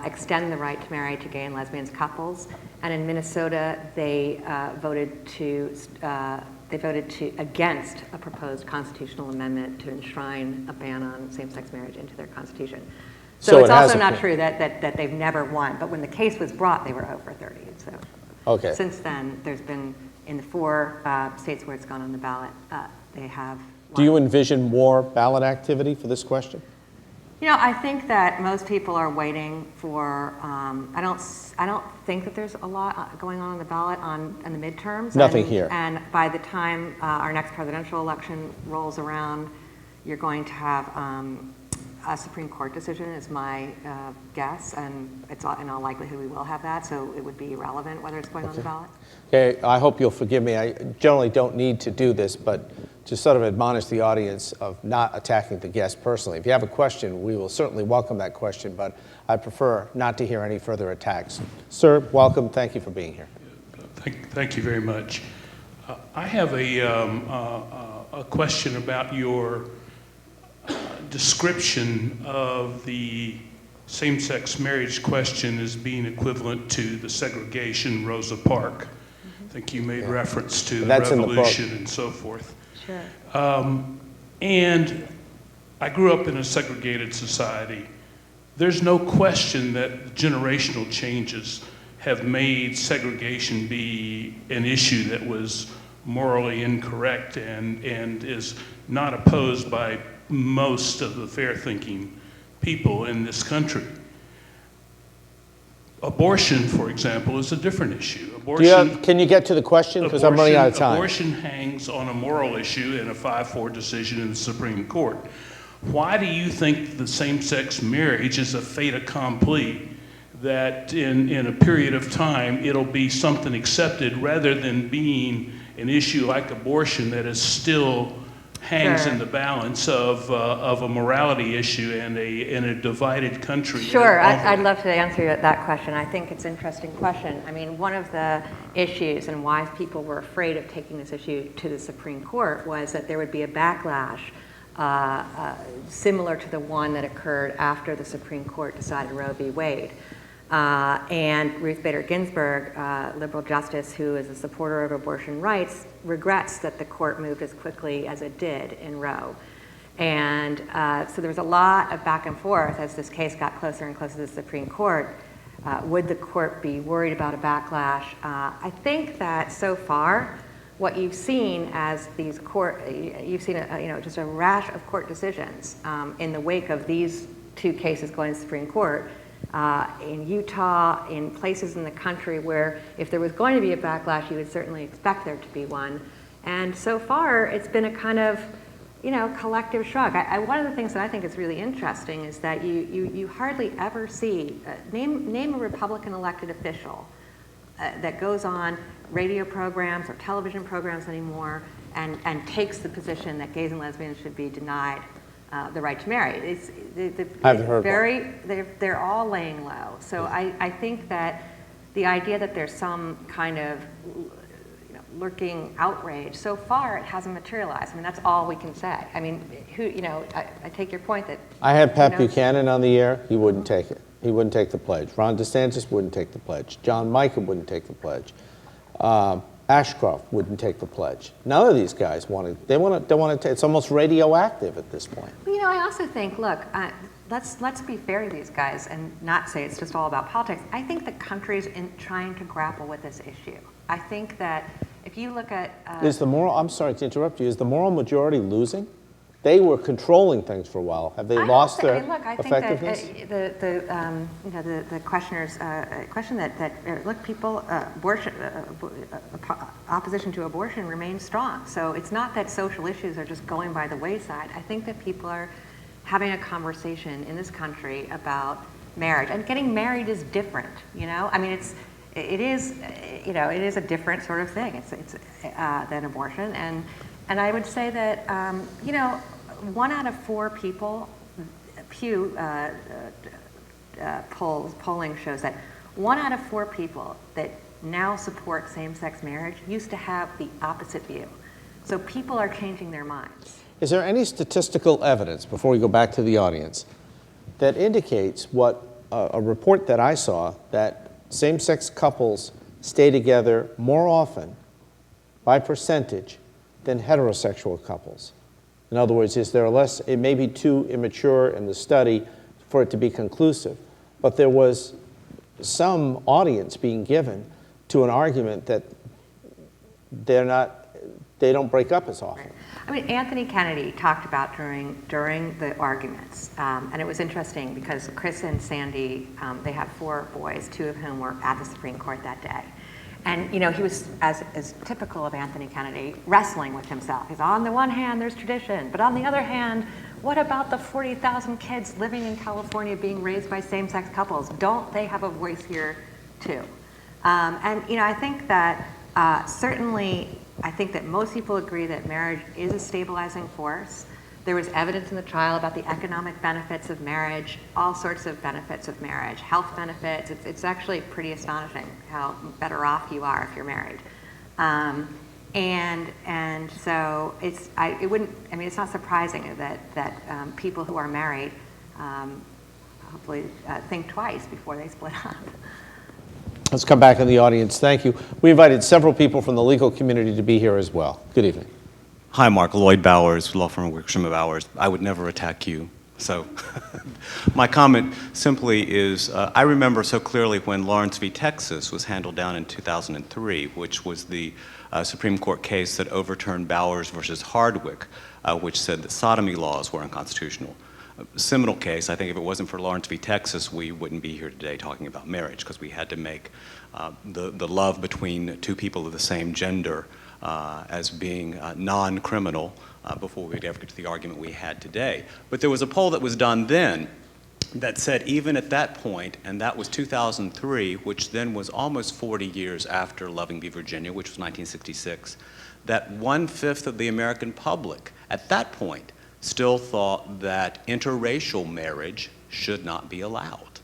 extend the right to marry to gay and lesbian couples. And in Minnesota, they voted against a proposed constitutional amendment to enshrine a ban on same-sex marriage into their constitution. So it's it has also a- not true that they've never won, but when the case was brought, they were over 30. So Okay. since then, there's been, in the 4 states where it's gone on the ballot, they have won. Do you envision more ballot activity for this question? You know, I think that most people are waiting for. I don't think that there's a lot going on the ballot in the midterms. Nothing here. And by the time our next presidential election rolls around, you're going to have a Supreme Court decision, is my guess, and it's in all likelihood we will have that. So it would be irrelevant whether it's going on the ballot. Okay, I hope you'll forgive me. I generally don't need to do this, but to sort of admonish the audience of not attacking the guest personally. If you have a question, we will certainly welcome that question, but I prefer not to hear any further attacks. Sir, welcome. Thank you for being here. Thank you very much. I have a question about your description of the same-sex marriage question as being equivalent to the segregation Rosa Parks. I think you made reference to the That's in the book. revolution and so forth. Sure. And I grew up in a segregated society. There's no question that generational changes have made segregation be an issue that was morally incorrect and is not opposed by most of the fair-thinking people in this country. Abortion, for example, is a different issue. Can you get to the question? Because I'm running out of time. Abortion hangs on a moral issue in a 5-4 decision in the Supreme Court. Why do you think the same-sex marriage is a fait accompli, that in a period of time it'll be something accepted rather than being an issue like abortion that is still hangs Sure. in the balance of a morality issue in a divided country? Sure, I'd love to answer that question. I think it's an interesting question. I mean, one of the issues and why people were afraid of taking this issue to the Supreme Court was that there would be a backlash similar to the one that occurred after the Supreme Court decided Roe v. Wade. And Ruth Bader Ginsburg, liberal justice who is a supporter of abortion rights, regrets that the court moved as quickly as it did in Roe. And so there was a lot of back and forth as this case got closer and closer to the Supreme Court. Would the court be worried about a backlash? I think that so far, what you've seen as these you've seen just a rash of court decisions in the wake of these 2 cases going to the Supreme Court. In Utah, in places in the country where if there was going to be a backlash, you would certainly expect there to be one. And so far, it's been a kind of collective shrug. One of the things that I think is really interesting is that you hardly ever see, name a Republican elected official that goes on radio programs or television programs anymore and takes the position that gays and lesbians should be denied the right to marry. They're all laying low. So I think that the idea that there's some kind of lurking outrage, so far it hasn't materialized. I mean, that's all we can say. I mean, I take your point that... I had Pat Buchanan on the air. He wouldn't take it. He wouldn't take the pledge. Ron DeSantis wouldn't take the pledge. John Mica wouldn't take the pledge. Ashcroft wouldn't take the pledge. None of these guys want to. They want to. It's almost radioactive at this point. Well, I also think, look, let's be fair to these guys and not say it's just all about politics. I think the country's trying to grapple with this issue. I think that if you look at I'm sorry to interrupt you. Is the moral majority losing? They were controlling things for a while. Have they lost their effectiveness? I think that the questioner's question that look, people opposition to abortion remains strong. So it's not that social issues are just going by the wayside. I think that people are having a conversation in this country about marriage, and getting married is different. I mean, it is a different sort of thing. It's than abortion, and I would say that 1 out of 4 people, Pew polling shows that 1 out of 4 people that now support same-sex marriage used to have the opposite view. So people are changing their minds. Is there any statistical evidence, before we go back to the audience, that indicates what a report that I saw, that same-sex couples stay together more often by percentage than heterosexual couples? In other words, is there less, it may be too immature in the study for it to be conclusive, but there was some audience being given to an argument that they don't break up as often. Right. I mean, Anthony Kennedy talked about during the arguments, and it was interesting because Chris and Sandy, they have 4 boys, 2 of whom were at the Supreme Court that day. And he was, as typical of Anthony Kennedy, wrestling with himself. He's, on the one hand, there's tradition, but on the other hand, what about the 40,000 kids living in California being raised by same-sex couples? Don't they have a voice here too? I think that certainly, I think that most people agree that marriage is a stabilizing force. There was evidence in the trial about the economic benefits of marriage, all sorts of benefits of marriage, health benefits. It's actually pretty astonishing how better off you are if you're married. And so it's not surprising that people who are married hopefully think twice before they split up. Let's come back in the audience. Thank you. We invited several people from the legal community to be here as well. Good evening. Hi, Mark. Lloyd Bowers, law firm Wickersham Bowers. I would never attack you. So my comment simply is, I remember so clearly when Lawrence v. Texas was handled down in 2003, which was the Supreme Court case that overturned Bowers versus Hardwick, which said that sodomy laws were unconstitutional. A seminal case. I think if it wasn't for Lawrence v. Texas, we wouldn't be here today talking about marriage, because we had to make the love between 2 people of the same gender as being non-criminal before we could ever get to the argument we had today. But there was a poll that was done then that said even at that point, and that was 2003, which then was almost 40 years after Loving v. Virginia, which was 1966, that 1/5 of the American public at that point still thought that interracial marriage should not be allowed.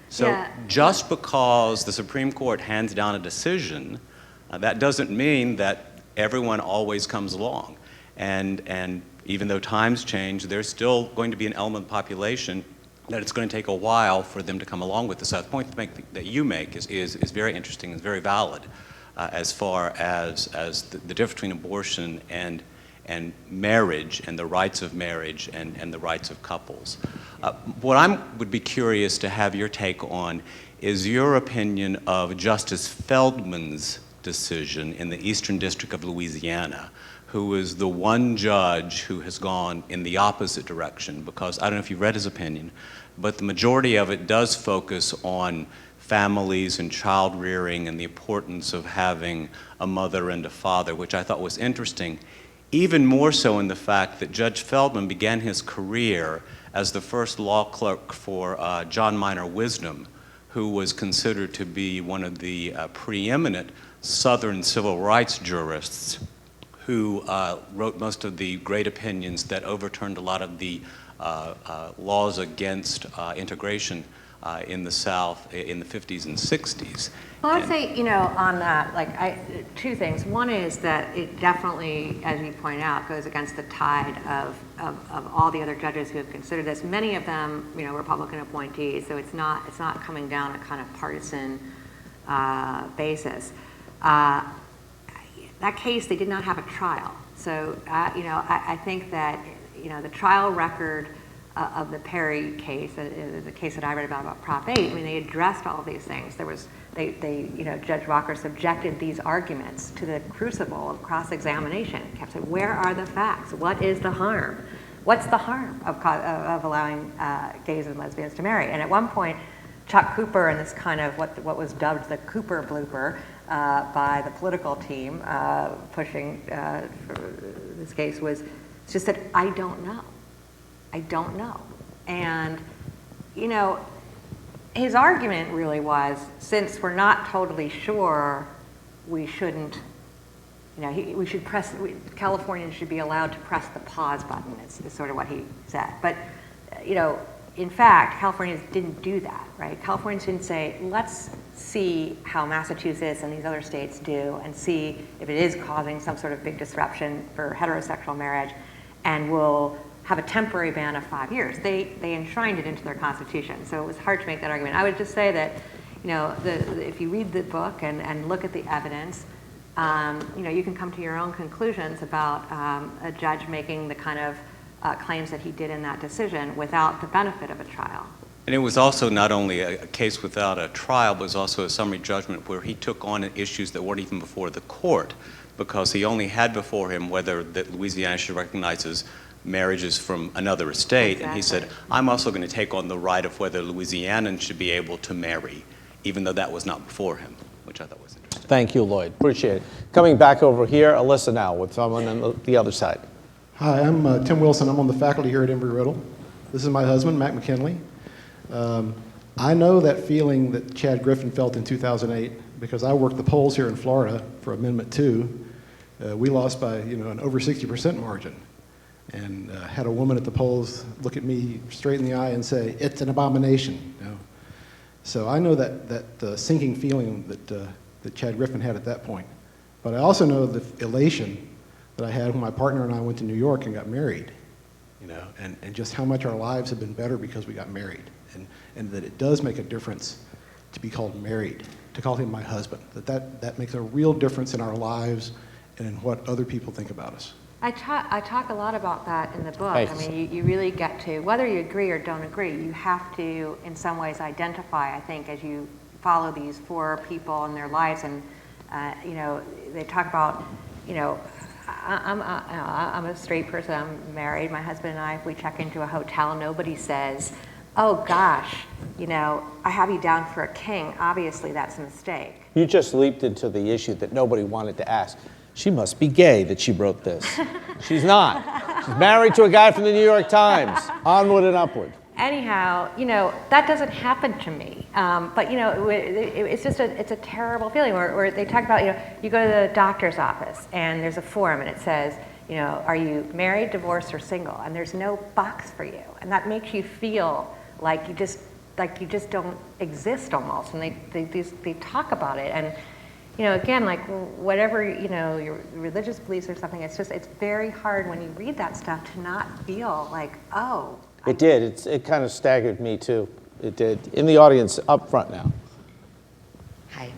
So just because the Supreme Court hands down a decision, that doesn't mean that everyone always comes along. And even though times change, there's still going to be an element of the population that it's going to take a while for them to come along with this. So the point that you make is very interesting and very valid as far as the difference between abortion and marriage and the rights of marriage and the rights of couples. What I would be curious to have your take on is your opinion of Justice Feldman's decision in the Eastern District of Louisiana, who is the one judge who has gone in the opposite direction, because I don't know if you've read his opinion, but the majority of it does focus on families and child rearing and the importance of having a mother and a father, which I thought was interesting. even more so in the fact that Judge Feldman began his career as the first law clerk for John Minor Wisdom, who was considered to be one of the preeminent Southern civil rights jurists, who wrote most of the great opinions that overturned a lot of the laws against integration in the South in the 50s and 60s. Well, I'd say, on that, two things. One is that it definitely, as you point out, goes against the tide of all the other judges who have considered this. Many of them, Republican appointees, so it's not coming down a kind of partisan basis. That case, they did not have a trial. So, I think that, the trial record of the Perry case, the case that I read about Prop 8, they addressed all of these things. There was, Judge Walker subjected these arguments to the crucible of cross-examination. Kept saying, where are the facts? What is the harm? What's the harm of allowing gays and lesbians to marry? And at one point, Chuck Cooper and this kind of what was dubbed the Cooper blooper by the political team pushing for this case was just that I don't know. I don't know. And, his argument really was, since we're not totally sure, we shouldn't, Californians should be allowed to press the pause button, is sort of what he said. But, in fact, Californians didn't do that, right? Californians didn't say, let's see how Massachusetts and these other states do and see if it is causing some sort of big disruption for heterosexual marriage, and we'll have a temporary ban of 5 years. They enshrined it into their constitution, so it was hard to make that argument. I would just say that, if you read the book and look at the evidence, you can come to your own conclusions about a judge making the kind of claims that he did in that decision without the benefit of a trial. And it was also not only a case without a trial, but it was also a summary judgment where he took on issues that weren't even before the court, because he only had before him whether that Louisiana should recognize marriages from another state. Exactly. And he said, I'm also going to take on the right of whether Louisianans should be able to marry, even though that was not before him, which I thought was interesting. Thank you, Lloyd. Appreciate it. Coming back over here, Alyssa now with someone on the other side. Hi, I'm Tim Wilson. I'm on the faculty here at Embry-Riddle. This is my husband, Mac McKinley. I know that feeling that Chad Griffin felt in 2008 because I worked the polls here in Florida for Amendment 2. We lost by an over 60% margin, and had a woman at the polls look at me straight in the eye and say, "It's an abomination." So I know that sinking feeling that Chad Griffin had at that point. But I also know the elation that I had when my partner and I went to New York and got married, and just how much our lives have been better because we got married, and that it does make a difference to be called married, to call him my husband, that makes a real difference in our lives and in what other people think about us. I talk a lot about that in the book. Thanks. You really get to, whether you agree or don't agree, you have to, in some ways, identify, I think, as you follow these 4 people in their lives, and, they talk about, I'm a straight person, I'm married, my husband and I, if we check into a hotel, nobody says, oh gosh, I have you down for a king, obviously that's a mistake. You just leaped into the issue that nobody wanted to ask. She must be gay that she wrote this. She's not. She's married to a guy from the New York Times. Onward and upward. Anyhow, that doesn't happen to me. But it's just it's a terrible feeling where they talk about, you go to the doctor's office and there's a form and it says, are you married, divorced, or single? And there's no box for you. And that makes you feel like you just don't exist almost. And they talk about it. And again, whatever, your religious beliefs or something, it's very hard when you read that stuff to not feel like, oh. It did. It kind of staggered me, too. It did. In the audience, up front now. Hi.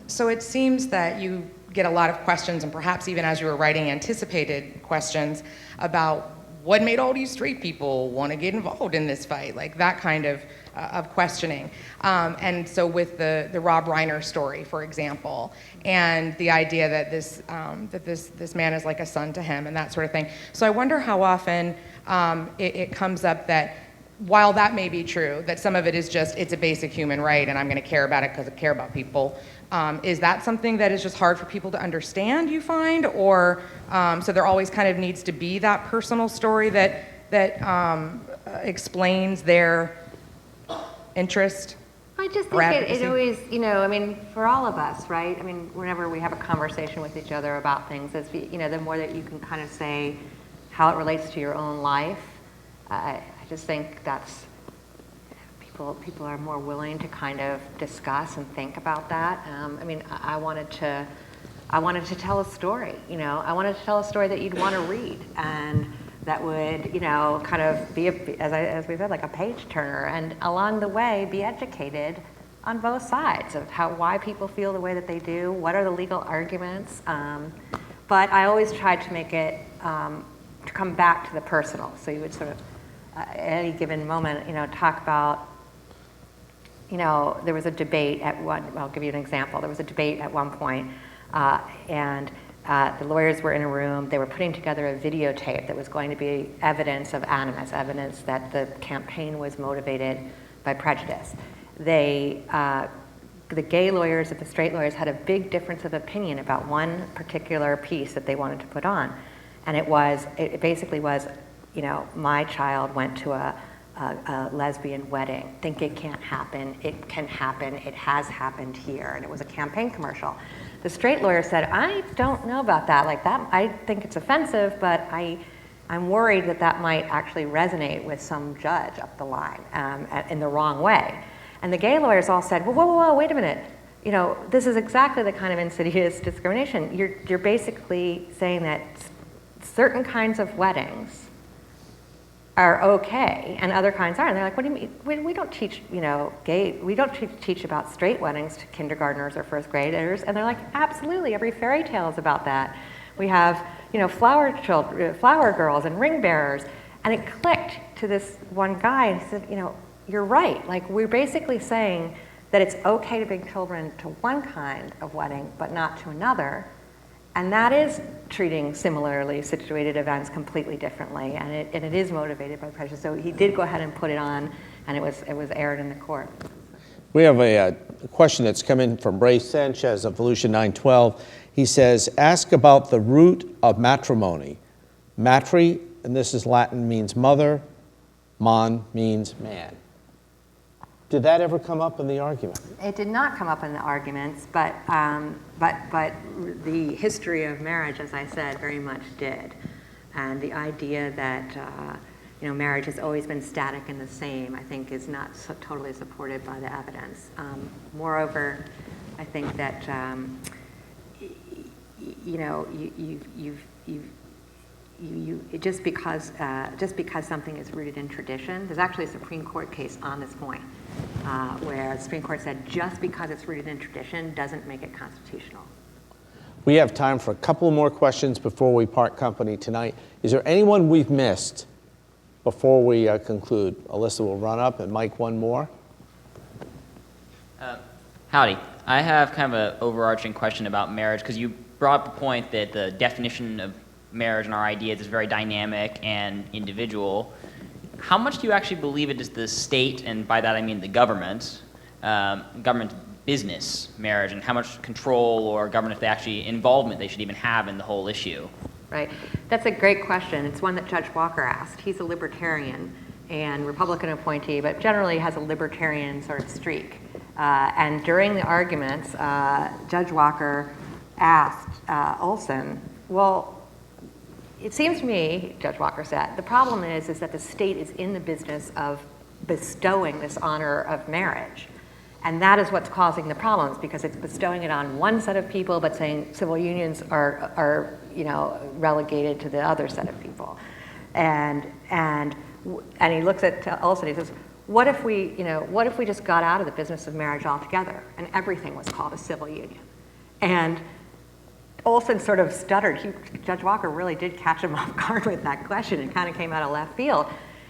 So it seems that you get a lot of questions, and perhaps even as you were writing, anticipated questions about what made all these straight people want to get involved in this fight, like that kind of questioning. And so with the Rob Reiner story, for example, and the idea that this man is like a son to him and that sort of thing. So I wonder how often it comes up that while that may be true, that some of it is just, it's a basic human right and I'm going to care about it because I care about people, is that something that is just hard for people to understand, you find? Or so there always kind of needs to be that personal story that explains their interest? I just or think advocacy? it always, you know, I mean, for all of us, right? I mean, whenever we have a conversation with each other about things, as you know, the more that you can kind of say how it relates to your own life, I just think that's, people are more willing to kind of discuss and think about that. I mean, I wanted to tell a story, you know. I wanted to tell a story that you'd want to read, and that would, you know, kind of be, as we said, like a page turner, and along the way be educated on both sides of why people feel the way that they do, what are the legal arguments. But I always tried to make it to come back to the personal. So you would sort of, at any given moment, you know, talk about, you know, there was a debate at one, I'll give you an example. There was a debate at one point, and the lawyers were in a room. They were putting together a videotape that was going to be evidence of animus, evidence that the campaign was motivated by prejudice. The gay lawyers and the straight lawyers had a big difference of opinion about one particular piece that they wanted to put on. And it basically was, you know, my child went to a lesbian wedding. Think it can't happen. It can happen. It has happened here. And it was a campaign commercial. The straight lawyer said, I don't know about that. Like that, I think it's offensive, but I'm worried that might actually resonate with some judge up the line in the wrong way. And the gay lawyers all said, well, whoa, wait a minute. You know, this is exactly the kind of insidious discrimination. You're basically saying that certain kinds of weddings are okay and other kinds aren't. And they're like, what do you mean? We don't teach, you know, we don't teach about straight weddings to kindergartners or first graders. And they're like, absolutely, every fairy tale is about that. We have, you know, flower girls and ring bearers. And it clicked to this one guy and he said, you know, you're right. Like, we're basically saying that it's okay to bring children to one kind of wedding, but not to another. And that is treating similarly situated events completely differently, and it is motivated by prejudice. So he did go ahead and put it on, and it was aired in the court. We have a question that's come in from Ray Sanchez of Volusia 912. He says, ask about the root of matrimony. Matri, and this is Latin, means mother. Mon means man. Did that ever come up in the argument? It did not come up in the arguments, but the history of marriage, as I said, very much did. And the idea that you know, marriage has always been static and the same, I think, is not totally supported by the evidence. Moreover, I think that you know, just because something is rooted in tradition, there's actually a Supreme Court case on this point, where the Supreme Court said just because it's rooted in tradition doesn't make it constitutional. We have time for a couple more questions before we part company tonight. Is there anyone we've missed before we conclude? Alyssa will run up, and Mike, one more. Howdy. I have kind of an overarching question about marriage, because you brought up the point that the definition of marriage and our ideas is very dynamic and individual. How much do you actually believe it is the state, and by that I mean the government business marriage, and how much control or government involvement they should even have in the whole issue? Right. That's a great question. It's one that Judge Walker asked. He's a libertarian and Republican appointee, but generally has a libertarian sort of streak. And during the arguments, Judge Walker asked Olson, well, it seems to me, Judge Walker said, the problem is that the state is in the business of bestowing this honor of marriage. And that is what's causing the problems, because it's bestowing it on one set of people, but saying civil unions are you know, relegated to the other set of people. And he looks at Olson, he says, what if we just got out of the business of marriage altogether and everything was called a civil union? And Olson sort of stuttered. Judge Walker really did catch him off guard with that question. It kind of came out of left field.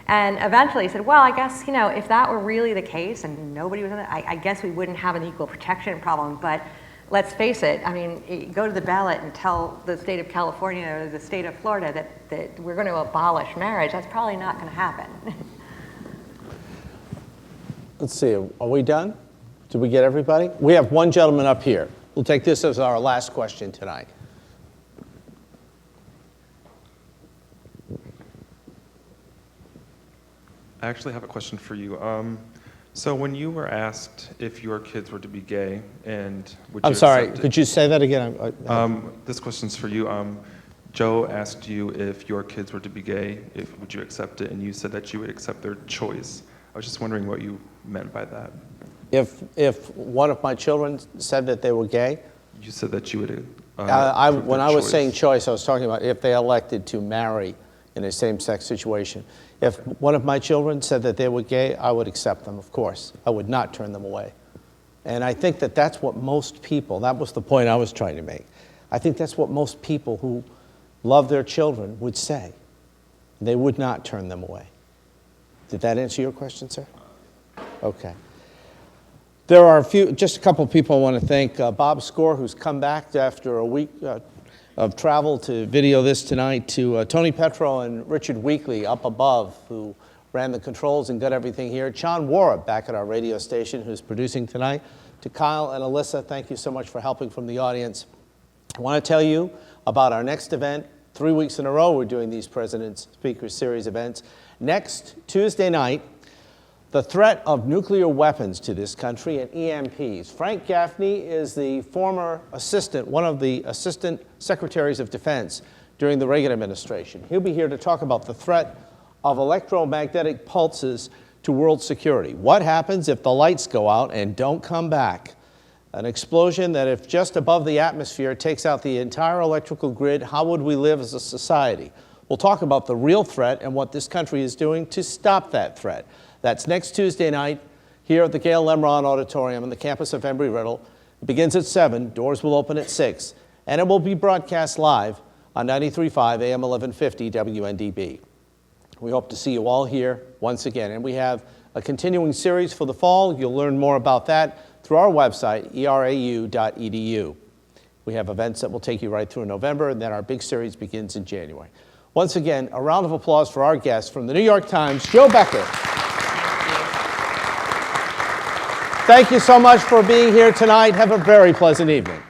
And eventually he said, well, I guess, you know, if that were really the case and nobody was in it, I guess we wouldn't have an equal protection problem. But let's face it, I mean, go to the ballot and tell the state of California or the state of Florida that we're going to abolish marriage. That's probably not going to happen. Let's see, are we done? Did we get everybody? We have one gentleman up here. We'll take this as our last question tonight. I actually have a question for you. So when you were asked if your kids were to be gay, and would you I'm sorry, accept it? could you say that again? This question's for you. Joe asked you if your kids were to be gay, would you accept it? And you said that you would accept their choice. I was just wondering what you meant by that. If one of my children said that they were gay? You said that you would When I was saying choice, I was talking about if they elected to marry in a same-sex situation. If one of my children said that they were gay, I would accept them, of course. I would not turn them away. And I think that that's what most people, that was the point I was trying to make. I think that's what most people who love their children would say. They would not turn them away. Did that answer your question, sir? Okay. There are just a couple of people I want to thank. Bob Score, who's come back after a week of travel to video this tonight, to Tony Petro and Richard Weekly up above, who ran the controls and got everything here. John Warra back at our radio station, who's producing tonight. To Kyle and Alyssa, thank you so much for helping from the audience. I want to tell you about our next event. 3 weeks in a row we're doing these President's Speakers Series events. Next Tuesday night, the threat of nuclear weapons to this country and EMPs. Frank Gaffney is the former assistant, one of the assistant secretaries of defense during the Reagan administration. He'll be here to talk about the threat of electromagnetic pulses to world security. What happens if the lights go out and don't come back? An explosion that, if just above the atmosphere, takes out the entire electrical grid, how would we live as a society? We'll talk about the real threat and what this country is doing to stop that threat. That's next Tuesday night here at the Gail Lemron Auditorium on the campus of Embry-Riddle. It begins at 7, doors will open at 6, and it will be broadcast live on 93.5 AM 1150 WNDB. We hope to see you all here once again. And we have a continuing series for the fall. You'll learn more about that through our website, erau.edu. We have events that will take you right through November, and then our big series begins in January. Once again, a round of applause for our guest from the New York Times, Jo Becker. Thank you so much for being here tonight. Have a very pleasant evening.